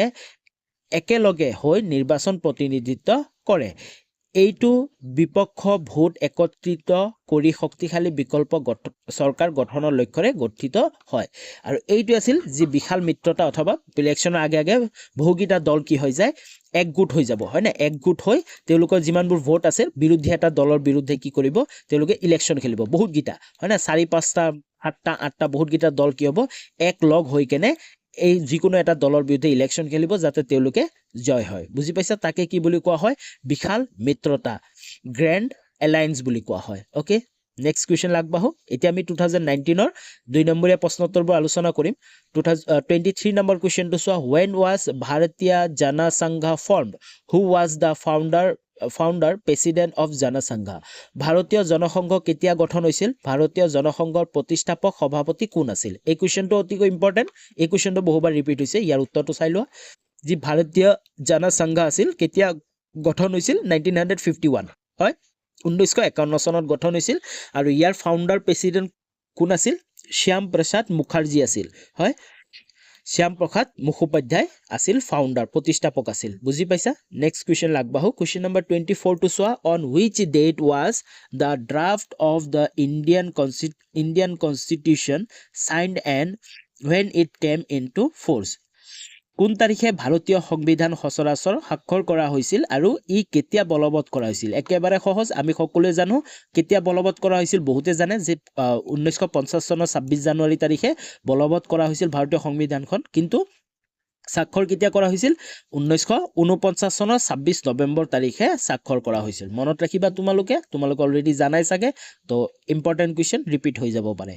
একেলগে হৈ নিৰ্বাচন প্ৰতিনিধিত্ব কৰে। এইটো বিপক্ষ ভোট একত্ৰিত কৰি শক্তিশালী বিকল্প চৰকাৰ গঠনৰ লক্ষ্যৰে গঠিত হয়। আৰু এইটো আছিল যি বিশাল মিত্ৰতা, অথবা ইলেকশ্যনৰ আগে আগে বহুকেইটা দল কি হৈ যায়? একগোট হৈ যাব হয় নে? একগোট হৈ তেওঁলোকৰ যিমানবোৰ ভোট আছে, বিৰোধী এটা দলৰ বিৰুদ্ধে কি কৰিব? তেওঁলোকে ইলেকশ্যন খেলিব, বহুতকেইটা হয় নে? 4, 5টা 7টা 8টা বহুতকেইটা দল কি হ'ব? এক লগ হৈ কেনে এই যিকোনো এটা দলৰ বিৰুদ্ধে ইলেকশ্যন খেলিব, যাতে তেওঁলোকে জয় হয়। বুজি পাইছা? তাকে কি বুলি কোৱা হয়? বিশাল মিত্ৰতা, গ্ৰেণ্ড এলায়েন্স বুলি কোৱা হয়। অ'কে, নেক্সট কুৱেশ্যন আগবাঢ়ো। এতিয়া আমি 2019ৰ 2 নম্বৰীয়া প্ৰশ্নোত্তৰবোৰ আলোচনা কৰিম। 23 নম্বৰ কুৱেশ্যনটো চোৱা। ৱেন ৱাজ ভাৰতীয় Jana Sangh formed? Who was the founder president of Jana Sangh? ভাৰতীয় জনসংঘ কেতিয়া গঠন হৈছিল? ভাৰতীয় জনসংঘৰ প্ৰতিষ্ঠাপক সভাপতি কোন আছিল? এই কুৱেশ্যনটো অতিকৈ ইম্পৰ্টেণ্ট। এই কুৱেশ্যনটো বহুবাৰ ৰিপিট হৈছে, ইয়াৰ উত্তৰটো চাই লোৱা। যি ভাৰতীয় জনসংঘ আছিল কেতিয়া গঠন হৈছিল? 1951 হয়, 1951 চনত গঠন হৈছিল। আৰু ইয়াৰ ফাউণ্ডাৰ প্ৰেচিডেণ্ট কোন আছিল? শ্যাম প্ৰসাদ মুখাৰ্জী আছিল হয়। শ্যাম প্ৰসাদ মুখোপাধ্যায় আছিল ফাউণ্ডাৰ, প্ৰতিষ্ঠাপক আছিল। বুজি পাইছা? নেক্সট কুৱেশ্যন আগবাঢ়ো। কুৱেশ্যন নম্বৰ 24 টো চোৱা। On which date was the draft of the Indian constitution signed and when it came into force? কোন তাৰিখে ভাৰতীয় সংবিধান সচৰাচৰ স্বাক্ষৰ কৰা হৈছিল আৰু ই কেতিয়া বলবৎ কৰা হৈছিল? একেবাৰে সহজ, আমি সকলোৱে জানো কেতিয়া বলবৎ কৰা হৈছিল। বহুতে জানে যে 1950 চনৰ 26 জানুৱাৰী তাৰিখে বলবৎ কৰা হৈছিল ভাৰতীয় সংবিধানখন। কিন্তু স্বাক্ষৰ কেতিয়া কৰা হৈছিল? 1949 চনৰ 26 নৱেম্বৰ তাৰিখে স্বাক্ষৰ কৰা হৈছিল। মনত ৰাখিবা, তোমালোকে অলৰেডি জানাই চাগে। তো ইম্পৰ্টেণ্ট কুৱেশ্যন ৰিপিট হৈ যাব পাৰে।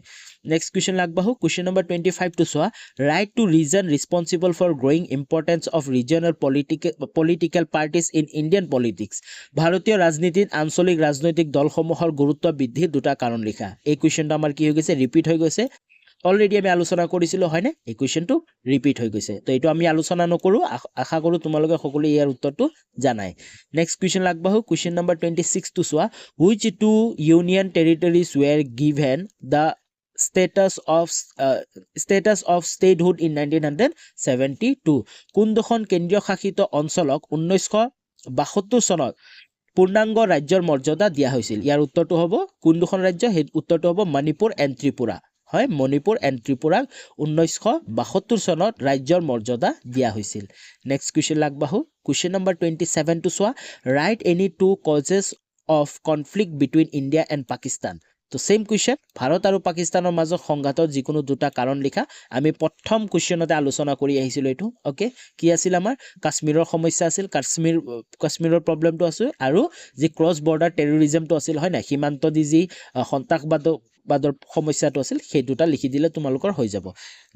নেক্সট কুৱেশ্যন আগবাঢ়ো। কুৱেশ্যন নম্বৰ 25 টো চোৱা। Write two reason responsible for growing importance of regional political parties in Indian politics? ভাৰতীয় ৰাজনীতিত আঞ্চলিক ৰাজনৈতিক দলসমূহৰ গুৰুত্ব বৃদ্ধিৰ দুটা কাৰণ লিখা। এই কুৱেশ্যনটো আমাৰ কি হৈ গৈছে? ৰিপিট হৈ গৈছে। অলৰেডি আমি আলোচনা কৰিছিলোঁ হয়নে এই কুৱেশ্যনটো ৰিপিট হৈ গৈছে তো এইটো আমি আলোচনা নকৰোঁ আশা কৰোঁ তোমালোকে সকলোৱে ইয়াৰ উত্তৰটো জানাই নেক্সট কুৱেশ্যন আগবাঢ়ো কুৱেশ্যন নম্বৰ 26 টো চোৱা which two union territories were given the status of statehood in 1972 কোনখন কেন্দ্ৰীয় শাসিত অঞ্চলক 1972 চনত পূৰ্ণাংগ ৰাজ্যৰ মৰ্যাদা দিয়া হৈছিল ইয়াৰ উত্তৰটো হ'ব কোনখন ৰাজ্য সেই উত্তৰটো হ'ব মণিপুৰ এণ্ড ত্ৰিপুৰা হয় মণিপুৰ এণ্ড ত্ৰিপুৰাক 1972 চনত ৰাজ্যৰ মৰ্যাদা দিয়া হৈছিল নেক্সট কুৱেশ্যন আগবাঢ়ো কুৱেশ্যন নম্বৰ 27 টো চোৱা write any two causes of conflict between India and Pakistan তো সেম কুৱেশ্যন ভাৰত আৰু পাকিস্তানৰ মাজত সংঘাতৰ যিকোনো দুটা কাৰণ লিখা আমি প্ৰথম কুৱেশ্যনতে আলোচনা কৰি আহিছিলোঁ এইটো ওকে কি আছিল আমাৰ কাশ্মীৰৰ সমস্যা আছিল কাশ্মীৰৰ প্ৰব্লেমটো আছে আৰু যি ক্ৰছ বৰ্ডাৰ টেৰৰিজমটো আছিল হয় না সীমান্তদি যি সন্ত্ৰাসবাদৰ সমস্যাটো আছিল সেই দুটা লিখি দিলে তোমালোকৰ হৈ যাব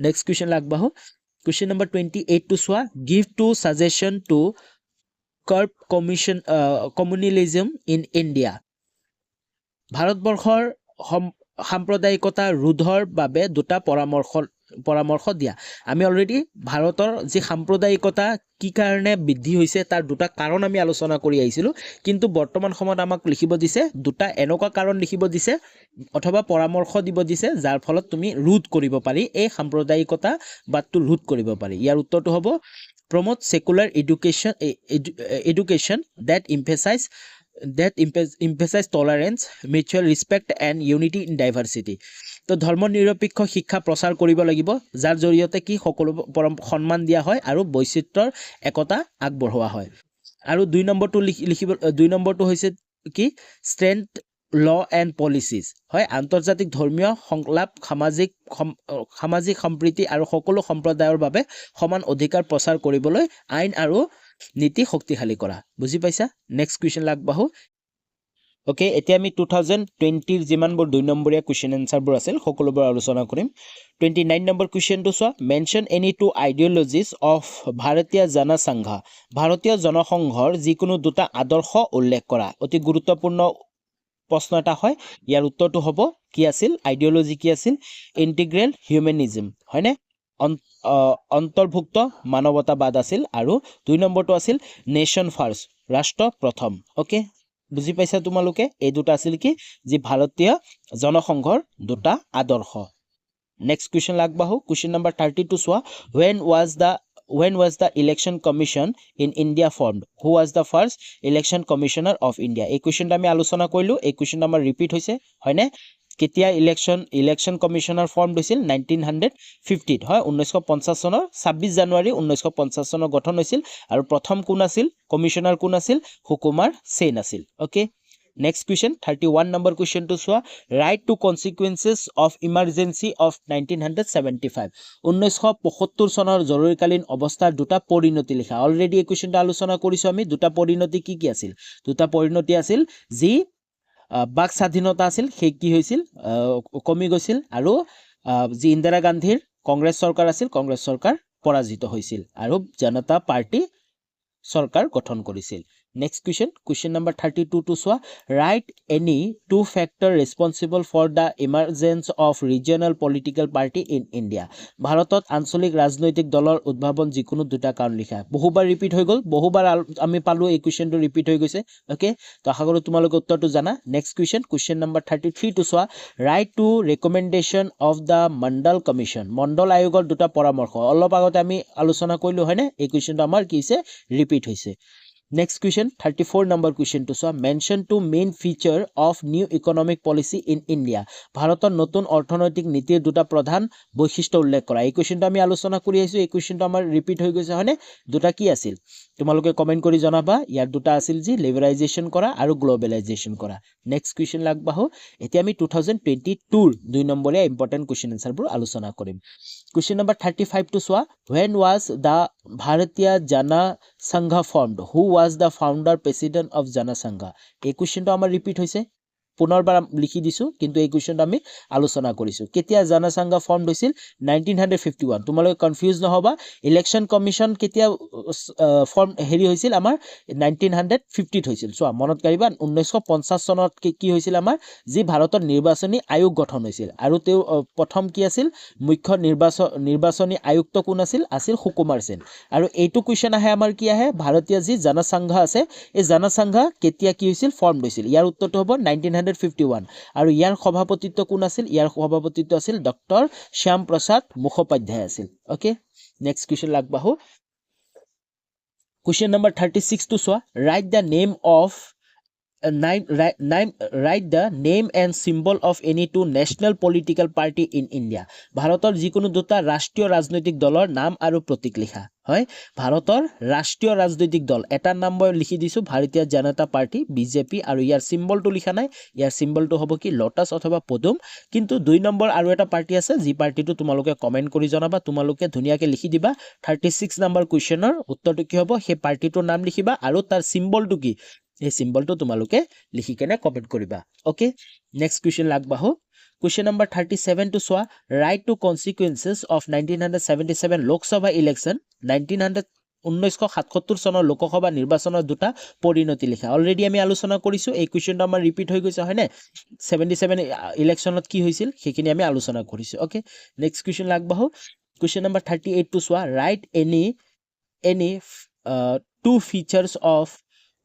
নেক্সট কুৱেশ্যন আগবাঢ়ো কুৱেশ্যন নম্বৰ 28 টো চোৱা give two suggestion to curb communalism in India ভাৰতবৰ্ষৰ সাম্প্ৰদায়িকতা ৰোধৰ বাবে দুটা পৰামৰ্শ দিয়া আমি অলৰেডি ভাৰতৰ যি সাম্প্ৰদায়িকতা কি কাৰণে বৃদ্ধি হৈছে তাৰ দুটা কাৰণ আমি আলোচনা কৰি আহিছিলোঁ কিন্তু বৰ্তমান সময়ত আমাক লিখিব দিছে দুটা এনেকুৱা কাৰণ লিখিব দিছে অথবা পৰামৰ্শ দিব দিছে যাৰ ফলত তুমি ৰোধ কৰিব পাৰি এই সাম্প্ৰদায়িকতা বাদটো ৰোধ কৰিব পাৰি ইয়াৰ উত্তৰটো হ'ব promote secular education that emphasize tolerance, mutual respect and unity in diversity. তো ধৰ্ম নিৰপেক্ষ শিক্ষা প্ৰচাৰ কৰিব লাগিব যাৰ জৰিয়তে কি সকলো সন্মান দিয়া হয় আৰু বৈচিত্ৰৰ একতা আগবঢ়োৱা হয় আৰু দুই নম্বৰটো হৈছে কি ষ্ট্ৰেংথ ল এণ্ড পলিচিজ হয় আন্তৰ্জাতিক ধৰ্মীয় সংলাপ সামাজিক সম্প্ৰীতি আৰু সকলো সম্প্ৰদায়ৰ বাবে সমান অধিকাৰ প্ৰচাৰ কৰিবলৈ আইন আৰু নীতি শক্তিশালী কৰা বুজি পাইছা নেক্সট কুৱেশ্যন আগবাঢ়ো ওকে এতিয়া আমি 2020 যিমানবোৰ 2 নম্বৰীয়া কুৱেশ্যন এনসাৰবোৰ আছিল সকলোবোৰ আলোচনা কৰিম 29 নম্বৰ কুৱেশ্যনটো চোৱা মেনশ্যন এনি টু আইডিঅলজিজ অফ ভাৰতীয় জনসংঘ ভাৰতীয় জনসংঘৰ যিকোনো দুটা আদৰ্শ উল্লেখ কৰা অতি গুৰুত্বপূৰ্ণ প্ৰশ্ন এটা হয় ইয়াৰ উত্তৰটো হ'ব কি আছিল আইডিঅলজি কি আছিল ইন্টিগ্ৰেল হিউমেনিজম হয়নে অন্তৰ্ভুক্ত মানৱতাবাদ আছিল আৰু 2 নম্বৰটো আছিল নেশ্যন ফাৰ্ষ্ট ৰাষ্ট্ৰ প্ৰথম ওকে বুজি পাইছা তোমালোকে এই দুটা আছিল কি যি ভাৰতীয় জনসংঘৰ দুটা আদৰ্শ নেক্সট কুৱেশ্যন আগবাঢ়ো কুৱেশ্যন নম্বৰ 32 চোৱা when was the election commission in India formed who was the first election commissioner of India এই কুৱেশ্যনটো আমি আলোচনা কৰিলো এই কুৱেশ্যনটো আমাৰ ৰিপিট হৈছে হয়নে কেতিয়া ইলেকশ্যন কমিশনাৰ ফৰ্ম হৈছিল 1950 হয় 1950 চনৰ 26 জানুৱাৰী 1950 চনৰ গঠন হৈছিল আৰু প্ৰথম কোন আছিল কমিশনাৰ কোন আছিল সুকুমাৰ সেন আছিল ওকে নেক্সট কুৱেশ্যন 31 নম্বৰ কুৱেশ্যনটো চোৱা write two consequences of emergency of 1975 1975 চনৰ জৰুৰীকালীন অৱস্থাৰ দুটা পৰিণতি লিখা অলৰেডি এই কুৱেশ্যনটো আলোচনা কৰিছো আমি দুটা পৰিণতি কি আছিল দুটা পৰিণতি আছিল যি বাক স্বাধীনতা আছিল সেই কি হৈছিল কমি গৈছিল আৰু যি ইন্দিৰা গান্ধীৰ কংগ্ৰেছ চৰকাৰ আছিল কংগ্ৰেছ চৰকাৰ পৰাজিত হৈছিল আৰু জনতা পাৰ্টি চৰকাৰ গঠন কৰিছিল নেক্সট কুৱেশ্যন নম্বৰ 32 টো চোৱা write any two factor responsible for the emergence of regional political party in India ভাৰতত আঞ্চলিক ৰাজনৈতিক দলৰ উদ্ভাৱন যিকোনো দুটা কাৰণ লিখা বহুবাৰ ৰিপিট হৈ গ'ল বহুবাৰ আমি পালো এই কুৱেশ্যনটো ৰিপিট হৈ গৈছে ওকে তো আশা কৰো তোমালোকে উত্তৰটো জানা নেক্সট কুৱেশ্যন নম্বৰ 33 টো চোৱা write two recommendation of the Mandal commission Mandal আয়োগৰ দুটা পৰামৰ্শ অলপ আগতে আমি আলোচনা কৰিলো হয়নে এই কুৱেশ্যনটো আমাৰ কি হৈছে ৰিপিট হৈছে Next question, 34 number question to so mention two main feature of new economic policy in India. ভাৰতৰ নতুন অৰ্থনৈতিক নীতিৰ দুটা প্ৰধান বৈশিষ্ট্য উল্লেখ কৰা এই কুৱেশ্যনটো আমি আলোচনা কৰি আহিছো এই কুৱেশ্যনটো আমাৰ ৰিপিট হৈ গৈছে হয়নে দুটা কি আছিল তোমালোকে কমেন্ট কৰি জনাবা ইয়াৰ দুটা আছিল যি লিবাৰাইজেশ্যন কৰা আৰু গ্লোবেলাইজেশ্যন কৰা নেক্সট কুৱেশ্যন আগবাঢ়ো এতিয়া আমি 2022 দুই নম্বৰীয়া ইম্পৰ্টেন্ট কুৱেশ্যন আনসাৰবোৰ আলোচনা কৰিম কুৱেশ্যন নম্বৰ 35 to চোৱা when was the Bharatiya Jana Sangha formed who was the founder president of Jana Sangha এই কুৱেশ্যনটো আমাৰ ৰিপিট হৈছে পুনৰবাৰ লিখি দিছোঁ, কিন্তু এই কুৱেশ্যনটো আমি আলোচনা কৰিছোঁ। কেতিয়া জনসংঘ ফৰ্ম হৈছিল? 1951। তোমালোকে কনফিউজ নহ'বা, ইলেকশ্যন কমিশ্যন কেতিয়া ফৰ্ম হৈছিল আমাৰ 1950ত হৈছিল। চোৱা মনত কৰিবা, 1950 চনত কি হৈছিল আমাৰ, যি ভাৰতৰ নিৰ্বাচনী আয়োগ গঠন হৈছিল, আৰু তেওঁ প্ৰথম কি আছিল, মুখ্য নিৰ্বাচনী আয়ুক্ত কোন আছিল? আছিল সুকুমাৰ সেন। আৰু এইটো কুৱেশ্যন আহে আমাৰ কি আহে, ভাৰতীয় যি জনসংঘ আছে, এই জনসংঘ কেতিয়া কি হৈছিল? ফৰ্ম হৈছিল। ইয়াৰ উত্তৰটো হ'ব 1951। আৰু ইয়াৰ সভাপতিত্ব কোন আছিল? ইয়াৰ সভাপতিত্ব আছিল ডক্টৰ শ্যাম প্ৰসাদ মুখোপাধ্যায় আছিল। অ'কে, নেক্সট কুৱেশ্যন আগবাঢ়ো। কুৱেশ্যন নম্বৰ 36 টো চোৱা, write the name of write the name and symbol of any two national political party in India. ভাৰতৰ যিকোনো দুটা ৰাষ্ট্ৰীয় ৰাজনৈতিক দলৰ নাম আৰু প্ৰতীক লিখা। হয়, ভাৰতৰ ৰাষ্ট্ৰীয় ৰাজনৈতিক দল এটাৰ নাম মই লিখি দিছোঁ, ভাৰতীয় জনতা পাৰ্টি বিজেপি, আৰু ইয়াৰ চিম্বলটো লিখা নাই। ইয়াৰ চিম্বলটো হ'ব কি? লোটাছ অথবা পদুম। কিন্তু 2 নম্বৰ আৰু এটা পাৰ্টি আছে, যি পাৰ্টিটো তোমালোকে কমেণ্ট কৰি জনাবা। তোমালোকে ধুনীয়াকৈ লিখি দিবা। 36 নম্বৰ কুৱেশ্যনৰ উত্তৰটো কি হ'ব? সেই পাৰ্টিটোৰ নাম লিখিবা আৰু তাৰ চিম্বলটো কি, এই চিম্বলটো তোমালোকে লিখি কেনে কমেণ্ট কৰিবা। অ'কে, নেক্সট কুৱেশ্যন আগবাঢ়ো। কুৱেশ্যন নম্বৰ 37 টো চোৱা, write two consequences of 1977 Lok Sabha election. 1977 চনৰ লোকসভা নিৰ্বাচনৰ দুটা পৰিণতি লিখা। অলৰেডি আমি আলোচনা কৰিছোঁ, এই কুৱেশ্যনটো আমাৰ ৰিপিট হৈ গৈছে, হয়নে? 77 ইলেকশ্যনত কি হৈছিল সেইখিনি আমি আলোচনা কৰিছোঁ। অ'কে, নেক্সট কুৱেশ্যন আগবাঢ়ো। কুৱেশ্যন নম্বৰ 38 টো চোৱা, write any two features of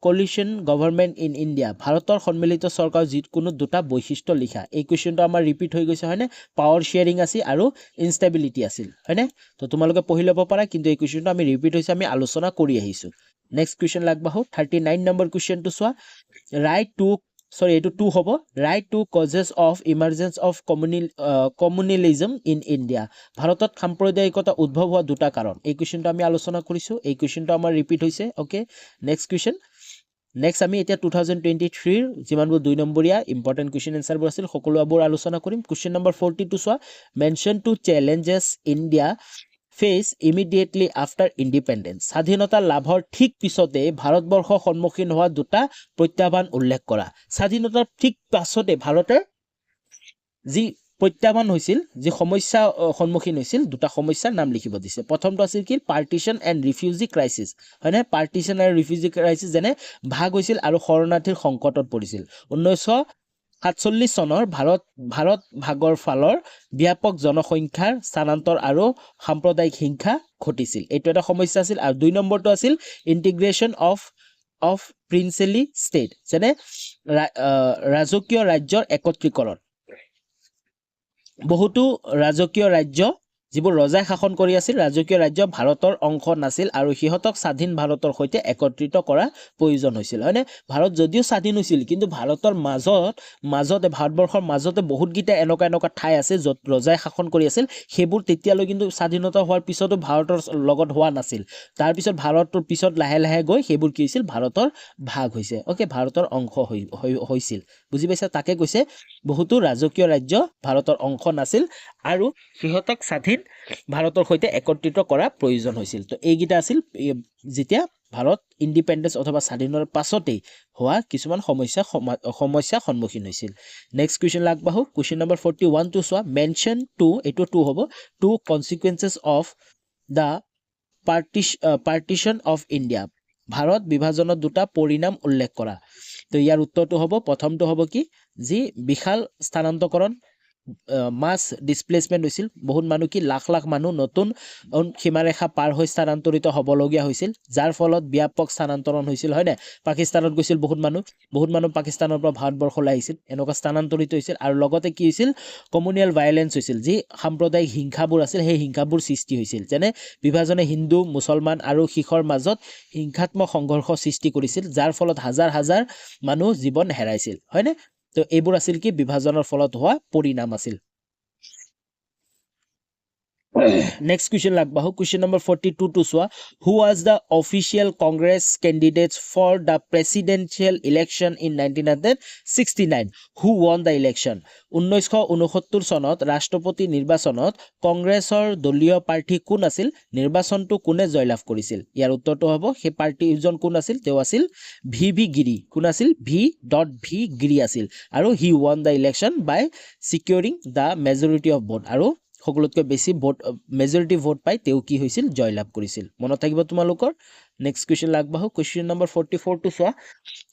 coalition government in India. ভাৰতৰ সন্মিলিত চৰকাৰৰ যিকোনো দুটা বৈশিষ্ট্য লিখা। এই কুৱেশ্যনটো আমাৰ ৰিপিট হৈ গৈছে, হয়নে? পাৱাৰ শ্বেয়াৰিং আছিল আৰু ইনষ্টেবিলিটি আছিল, হয়নে? তো তোমালোকে পঢ়ি ল'ব পাৰা, কিন্তু এই কুৱেশ্যনটো আমি ৰিপিট হৈছে, আমি আলোচনা কৰি আহিছোঁ। নেক্সট কুৱেশ্যন আগবাঢ়ো। 39 নম্বৰ কুৱেশ্যনটো চোৱা, এইটো 2 হ'ব। Write two causes of emergence of communalism in India. ভাৰতত সাম্প্ৰদায়িকতা উদ্ভৱ হোৱা দুটা কাৰণ। এই কুৱেশ্যনটো আমি আলোচনা কৰিছোঁ, এই কুৱেশ্যনটো আমাৰ ৰিপিট হৈছে। Okay, next question. নেক্সট আমি এতিয়া 2023 যিমানবোৰ 2 নম্বৰীয়া ইম্পৰ্টেণ্ট কুৱেশ্যন এনচাৰবোৰ আছিল, সকলোবোৰ আলোচনা কৰিম। কুৱেশ্যন নম্বৰ 42 চোৱা, mention two challenges India faced immediately after independence. স্বাধীনতা লাভৰ ঠিক পিছতে ভাৰতবৰ্ষ সন্মুখীন হোৱা দুটা প্ৰত্যাহ্বান উল্লেখ কৰা। স্বাধীনতাৰ ঠিক পাছতে ভাৰতে যি প্ৰত্যাহ্বান হৈছিল, যি সমস্যা সন্মুখীন হৈছিল, দুটা সমস্যাৰ নাম লিখিব দিছে। প্ৰথমটো আছিল কি? পাৰ্টিশ্যন এণ্ড ৰিফিউজি ক্ৰাইচিছ, হয়নে? পাৰ্টিশ্যন আৰু ৰিফিউজি ক্ৰাইচিছ, যেনে ভাগ হৈছিল আৰু শৰণাৰ্থীৰ সংকটত পৰিছিল। 1947 চনৰ ভাৰত ভাগৰ ফালৰ ব্যাপক জনসংখ্যাৰ স্থানান্তৰ আৰু সাম্প্ৰদায়িক হিংসা ঘটিছিল। এইটো এটা সমস্যা আছিল। আৰু 2 নম্বৰটো আছিল ইণ্টিগ্ৰেশ্যন অফ প্ৰিন্সেলি ষ্টেট, যেনে ৰাজকীয় ৰাজ্যৰ একত্ৰীকৰণ। বহুতো ৰাজকীয় ৰাজ্য, যিবোৰ ৰজাই শাসন কৰি আছিল, ৰাজকীয় ৰাজ্য ভাৰতৰ অংশ নাছিল আৰু সিহঁতক স্বাধীন ভাৰতৰ সৈতে একত্ৰিত কৰা প্ৰয়োজন হৈছিল, হয়নে? ভাৰত যদিও স্বাধীন হৈছিল, কিন্তু ভাৰতৰ মাজতে ভাৰতবৰ্ষৰ মাজতে বহুতকেইটা এনেকুৱা ঠাই আছে য'ত ৰজাই শাসন কৰি আছিল। সেইবোৰ তেতিয়ালৈ কিন্তু স্বাধীনতা হোৱাৰ পিছতো ভাৰতৰ লগত হোৱা নাছিল। তাৰপিছত ভাৰতৰ পিছত লাহে লাহে গৈ সেইবোৰ কি হৈছিল? ভাৰতৰ ভাগ হৈছে। অ'কে, ভাৰতৰ অংশ হৈছিল। বুজি পাইছা? তাকে কৈছে বহুতো ৰাজকীয় ৰাজ্য ভাৰতৰ অংশ নাছিল আৰু সিহঁতক স্বাধীন ভাৰতৰ সৈতে একত্ৰিত কৰা প্ৰয়োজন হৈছিল। তো এইকেইটা আছিল যেতিয়া ভাৰত ইণ্ডিপেণ্ডেঞ্চ অথবা স্বাধীনৰ পাছতেই হোৱা কিছুমান সমস্যা সন্মুখীন হৈছিল। নেক্সট কুৱেশ্যন আগবাঢ়ো। কুৱেশ্যন নম্বৰ 41 টো চোৱা, মেনশ্যন টু, এইটো 2 হ'ব, two consequences of the partition of India. Bharat বিভাজনৰ দুটা পৰিণাম উল্লেখ কৰা। তো ইয়াৰ উত্তৰটো হ'ব, প্ৰথমটো হ'ব কি? যি বিশাল স্থানান্তৰকৰণ, মাছ ডিছপ্লেচমেণ্ট হৈছিল। বহুত মানুহ কি? লাখ লাখ মানুহ নতুন সীমাৰেখা পাৰ হৈ স্থানান্তৰিত হ'বলগীয়া হৈছিল, যাৰ ফলত ব্যাপক স্থানান্তৰণ হৈছিল, হয়নে? পাকিস্তানত গৈছিল বহুত মানুহ পাকিস্তানৰ পৰা ভাৰতবৰ্ষলৈ আহিছিল, এনেকুৱা স্থানান্তৰিত হৈছিল। আৰু লগতে কি হৈছিল? কমিউনেল ভায়লেঞ্চ হৈছিল, যি সাম্প্ৰদায়িক হিংসাবোৰ আছিল, সেই হিংসাবোৰ সৃষ্টি হৈছিল। যেনে বিভাজনে হিন্দু, মুছলমান আৰু শিখৰ মাজত হিংসাত্মক সংঘৰ্ষ সৃষ্টি কৰিছিল, যাৰ ফলত হাজাৰ হাজাৰ মানুহ জীৱন হেৰাইছিল, হয়নে? তো এইবোৰ আছিল কি? বিভাজনৰ ফলত হোৱা পৰিণাম আছিল। Next question lagbahu. Question number 42 to soa. Who was the official Congress candidates for the presidential election in 1969? Who won the election? 1969 চনত ৰাষ্ট্ৰপতি নিৰ্বাচনত কংগ্ৰেছৰ দলীয় প্ৰাৰ্থী কোন আছিল? নিৰ্বাচনটো কোনে জয়লাভ কৰিছিল? ইয়াৰ উত্তৰটো হ'ব সেই প্ৰাৰ্থীজন কোন আছিল? তেওঁ আছিল VV গিৰি। কোন আছিল? V.V গিৰি আছিল। আৰু he won the election by securing the majority of vote। আৰু সকলোতকৈ বেছি ভোট মেজৰিটি ভোট পাই তেওঁ কি হৈছিল? জয়লাভ কৰিছিল। মনত থাকিব তোমালোকৰ। নেক্সট কুৱেশ্যন আগবাঢ়ো। কুৱেশ্যন নম্বৰ 44 টো চোৱা।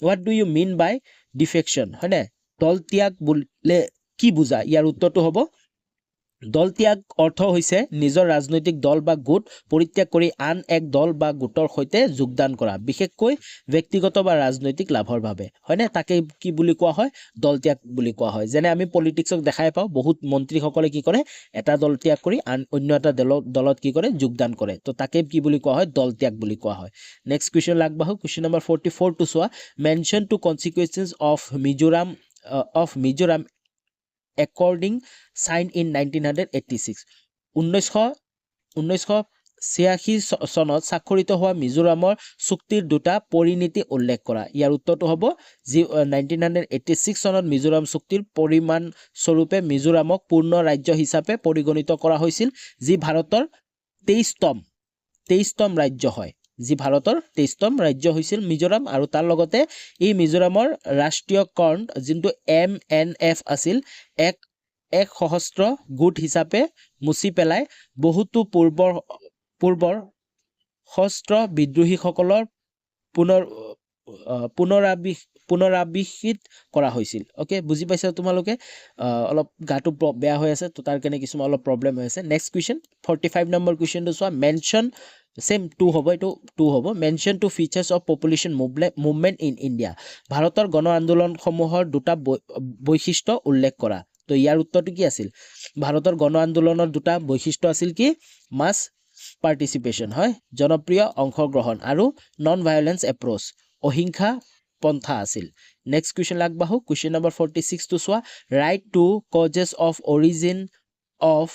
What do you mean by defection? হয়নে? দল ত্যাগ বুলিলে কি বুজা? ইয়াৰ উত্তৰটো হ'ব দল ত্যাগ অৰ্থ হৈছে নিজৰ ৰাজনৈতিক দল বা গোট পৰিত্যাগ কৰি আন এক দল বা গোটৰ সৈতে যোগদান কৰা, বিশেষকৈ ব্যক্তিগত বা ৰাজনৈতিক লাভৰ বাবে। হয়নে? তাকে কি বুলি কোৱা হয়? দল ত্যাগ বুলি কোৱা হয়। যেনে আমি পলিটিক্সক দেখাই পাওঁ, বহুত মন্ত্ৰীসকলে কি কৰে? এটা দল ত্যাগ কৰি অন্য এটা দলত কি কৰে? যোগদান কৰে। তো তাকে কি বুলি কোৱা হয়? দল ত্যাগ বুলি কোৱা হয়। নেক্সট কুৱেশ্যন আগবাঢ়ো। কুৱেশ্যন নম্বৰ 44 টো চোৱা। Mention two consequences of Mizoram according signed in 1986। 1986 চনত স্বাক্ষৰিত হোৱা মিজোৰামৰ চুক্তিৰ দুটা পৰিনীতি উল্লেখ কৰা। ইয়াৰ উত্তৰটো হ'ব যি 1986 চনত মিজোৰাম চুক্তিৰ পৰিমাণ স্বৰূপে মিজোৰামক পূৰ্ণ ৰাজ্য হিচাপে পৰিগণিত কৰা হৈছিল, যি ভাৰতৰ 23তম ৰাজ্য হয়। যি ভাৰতৰ 23তম ৰাজ্য হৈছিল মিজোৰাম। আৰু তাৰ লগতে এই মিজোৰামৰ ৰাষ্ট্ৰীয়কৰণ যোনটো MNF আছিল, এক সহস্ৰ গোট হিচাপে মুচি পেলাই বহুতো পূৰ্বৰ সশস্ত্ৰ বিদ্ৰোহীসকলৰ পুনৰাবিষ্কৃত কৰা হৈছিল। অ'কে, বুজি পাইছা তোমালোকে? অলপ গাটো বেয়া হৈ আছে, তো তাৰ কাৰণে কিছুমান অলপ প্ৰব্লেম হৈ আছে। নেক্সট কুৱেশ্যন 45 নম্বৰ কুৱেশ্যনটো চোৱা। মেনশ্যন সেম 2 হ'ব, এইটো 2 হ'ব। Mention two features of population movement in India. ভাৰতৰ গণ আন্দোলনসমূহৰ দুটা বৈশিষ্ট্য উল্লেখ কৰা। তো ইয়াৰ উত্তৰটো কি আছিল? ভাৰতৰ গণ আন্দোলনৰ দুটা বৈশিষ্ট্য আছিল কি? মাছ পাৰ্টিচিপেশ্যন, হয়, জনপ্ৰিয় অংশগ্ৰহণ, আৰু নন ভায়োলেন্স এপ্ৰ'চ, অহিংসা পন্থা আছিল। নেক্সট কুৱেশ্যন আগবাঢ়ো। কুৱেশ্যন নম্বৰ 46 টো চোৱা। Write two causes of origin of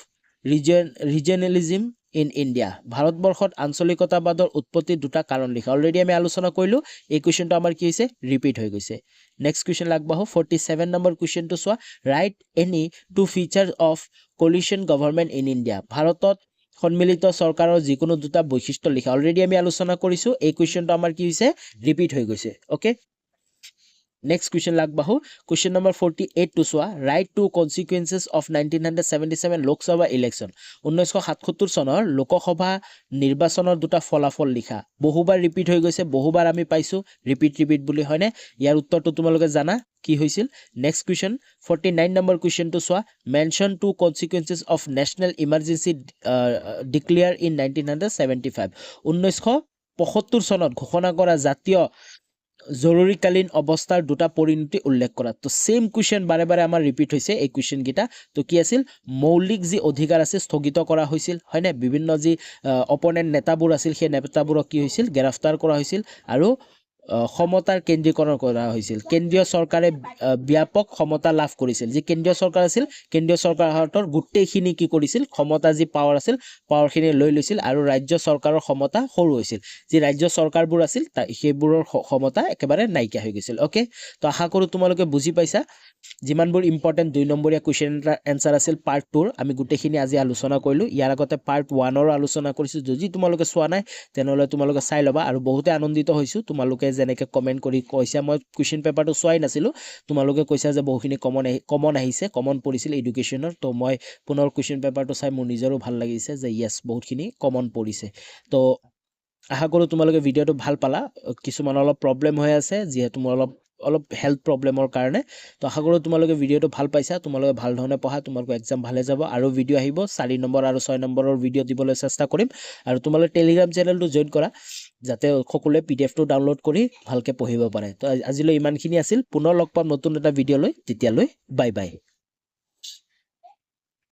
regionalism in India. ভাৰতবৰ্ষত আঞ্চলিকতাবাদৰ উৎপত্তিৰ দুটা কাৰণ লিখা। অলৰেডি আমি আলোচনা কৰিলোঁ। এই কুৱেশ্যনটো আমাৰ কি হৈছে? ৰিপিট হৈ গৈছে। নেক্সট কুৱেশ্যন আগবাঢ়ো। 47 নম্বৰ কুৱেশ্যনটো চোৱা। Write any two features of coalition government in India. ভাৰতত সন্মিলিত চৰকাৰৰ যিকোনো দুটা বৈশিষ্ট্য লিখা। অলৰেডি আমি আলোচনা কৰিছোঁ। এই কুৱেশ্যনটো আমাৰ কি হৈছে? ৰিপিট হৈ গৈছে। অ'কে, নেক্সট কুৱেশ্যন আগবাঢ়ো। কুৱেশ্যন নম্বৰ 48 টো চোৱা। Write two consequences of 1977 Lok Sabha election. 1977 চনৰ লোকসভা নিৰ্বাচনৰ দুটা ফলাফল লিখা। বহুবাৰ ৰিপিট হৈ গৈছে, বহুবাৰ আমি পাইছোঁ ৰিপিট বুলি, হয়নে? ইয়াৰ উত্তৰটো তোমালোকে জানা কি হৈছিল? নেক্সট কুৱেশ্যন 49 নম্বৰ কুৱেশ্যনটো চোৱা। Mention two consequences of national emergency declare in 1975। 1975 চনত ঘোষণা কৰা জাতীয় জৰুৰীকালীন অৱস্থাৰ দুটা পৰিণতি উল্লেখ কৰা। তো সেম কুৱেশ্যন বাৰে বাৰে আমাৰ ৰিপিট হৈছে এই কুৱেশ্যনকেইটা। তো কি আছিল? মৌলিক যি অধিকাৰ আছে স্থগিত কৰা হৈছিল, হয়নে? বিভিন্ন যি অপনেণ্ট নেতাবোৰ আছিল, সেই নেতাবোৰক কি হৈছিল? গ্ৰেপ্তাৰ কৰা হৈছিল। আৰু ক্ষমতাৰ কেন্দ্ৰীকৰণ কৰা হৈছিল। কেন্দ্ৰীয় চৰকাৰে ব্যাপক ক্ষমতা লাভ কৰিছিল। যি কেন্দ্ৰীয় চৰকাৰ আছিল, কেন্দ্ৰীয় চৰকাৰৰ হাতত গোটেইখিনি কি কৰিছিল? ক্ষমতা যি পাৱাৰ আছিল, পাৱাৰখিনি লৈ লৈছিল। আৰু ৰাজ্য চৰকাৰৰ ক্ষমতা সৰু হৈছিল। যি ৰাজ্য চৰকাৰবোৰ আছিল সেইবোৰৰ ক্ষমতা একেবাৰে নাইকিয়া হৈ গৈছিল। অ'কে, তো আশা কৰোঁ তোমালোকে বুজি পাইছা। যিমানবোৰ ইম্পৰ্টেণ্ট 2 নম্বৰীয়া কুৱেশ্যন এনচাৰ আছিল পাৰ্ট 2ৰ, আমি গোটেইখিনি আজি আলোচনা কৰিলোঁ। ইয়াৰ আগতে পাৰ্ট 1ৰো আলোচনা কৰিছোঁ। যদি তোমালোকে চোৱা নাই তেনেহ'লে তোমালোকে চাই ল'বা। আৰু বহুতে আনন্দিত হৈছোঁ তোমালোকে যেনেকৈ কমেণ্ট কৰি কৈছা। মই কুৱেশ্যন পেপাৰটো চোৱাই নাছিলোঁ, তোমালোকে কৈছা যে বহুখিনি কমন আহিছে, কমন পৰিছিল এডুকেশ্যনৰ। তো মই পুনৰ কুৱেশ্যন পেপাৰটো চাই মোৰ নিজৰো ভাল লাগিছে যে য়েছ, বহুতখিনি কমন পৰিছে। তো আশা কৰোঁ তোমালোকে ভিডিঅ'টো ভাল পালা। কিছুমান অলপ প্ৰব্লেম হৈ আছে, যিহেতু মোৰ অলপ হেল্থ প্ৰব্লেমৰ কাৰণে। তো আশা কৰোঁ তোমালোকে ভিডিঅ'টো ভাল পাইছা। তোমালোকে ভাল ধৰণে পঢ়া, তোমালোকৰ এক্সাম ভালে যাব। আৰু ভিডিঅ' আহিব 4 নম্বৰ আৰু 6 নম্বৰৰ ভিডিঅ' দিবলৈ চেষ্টা কৰিম। আৰু তোমালোকে টেলিগ্ৰাম চেনেলটো জইন কৰা, যাতে সকলোৱে PDF-টো ডাউনলোড কৰি ভালকৈ পঢ়িব পাৰে। তো আজিলৈ ইমানখিনি আছিল। পুনৰ লগ পাম নতুন এটা ভিডিঅ' লৈ। তেতিয়ালৈ বাই বাই।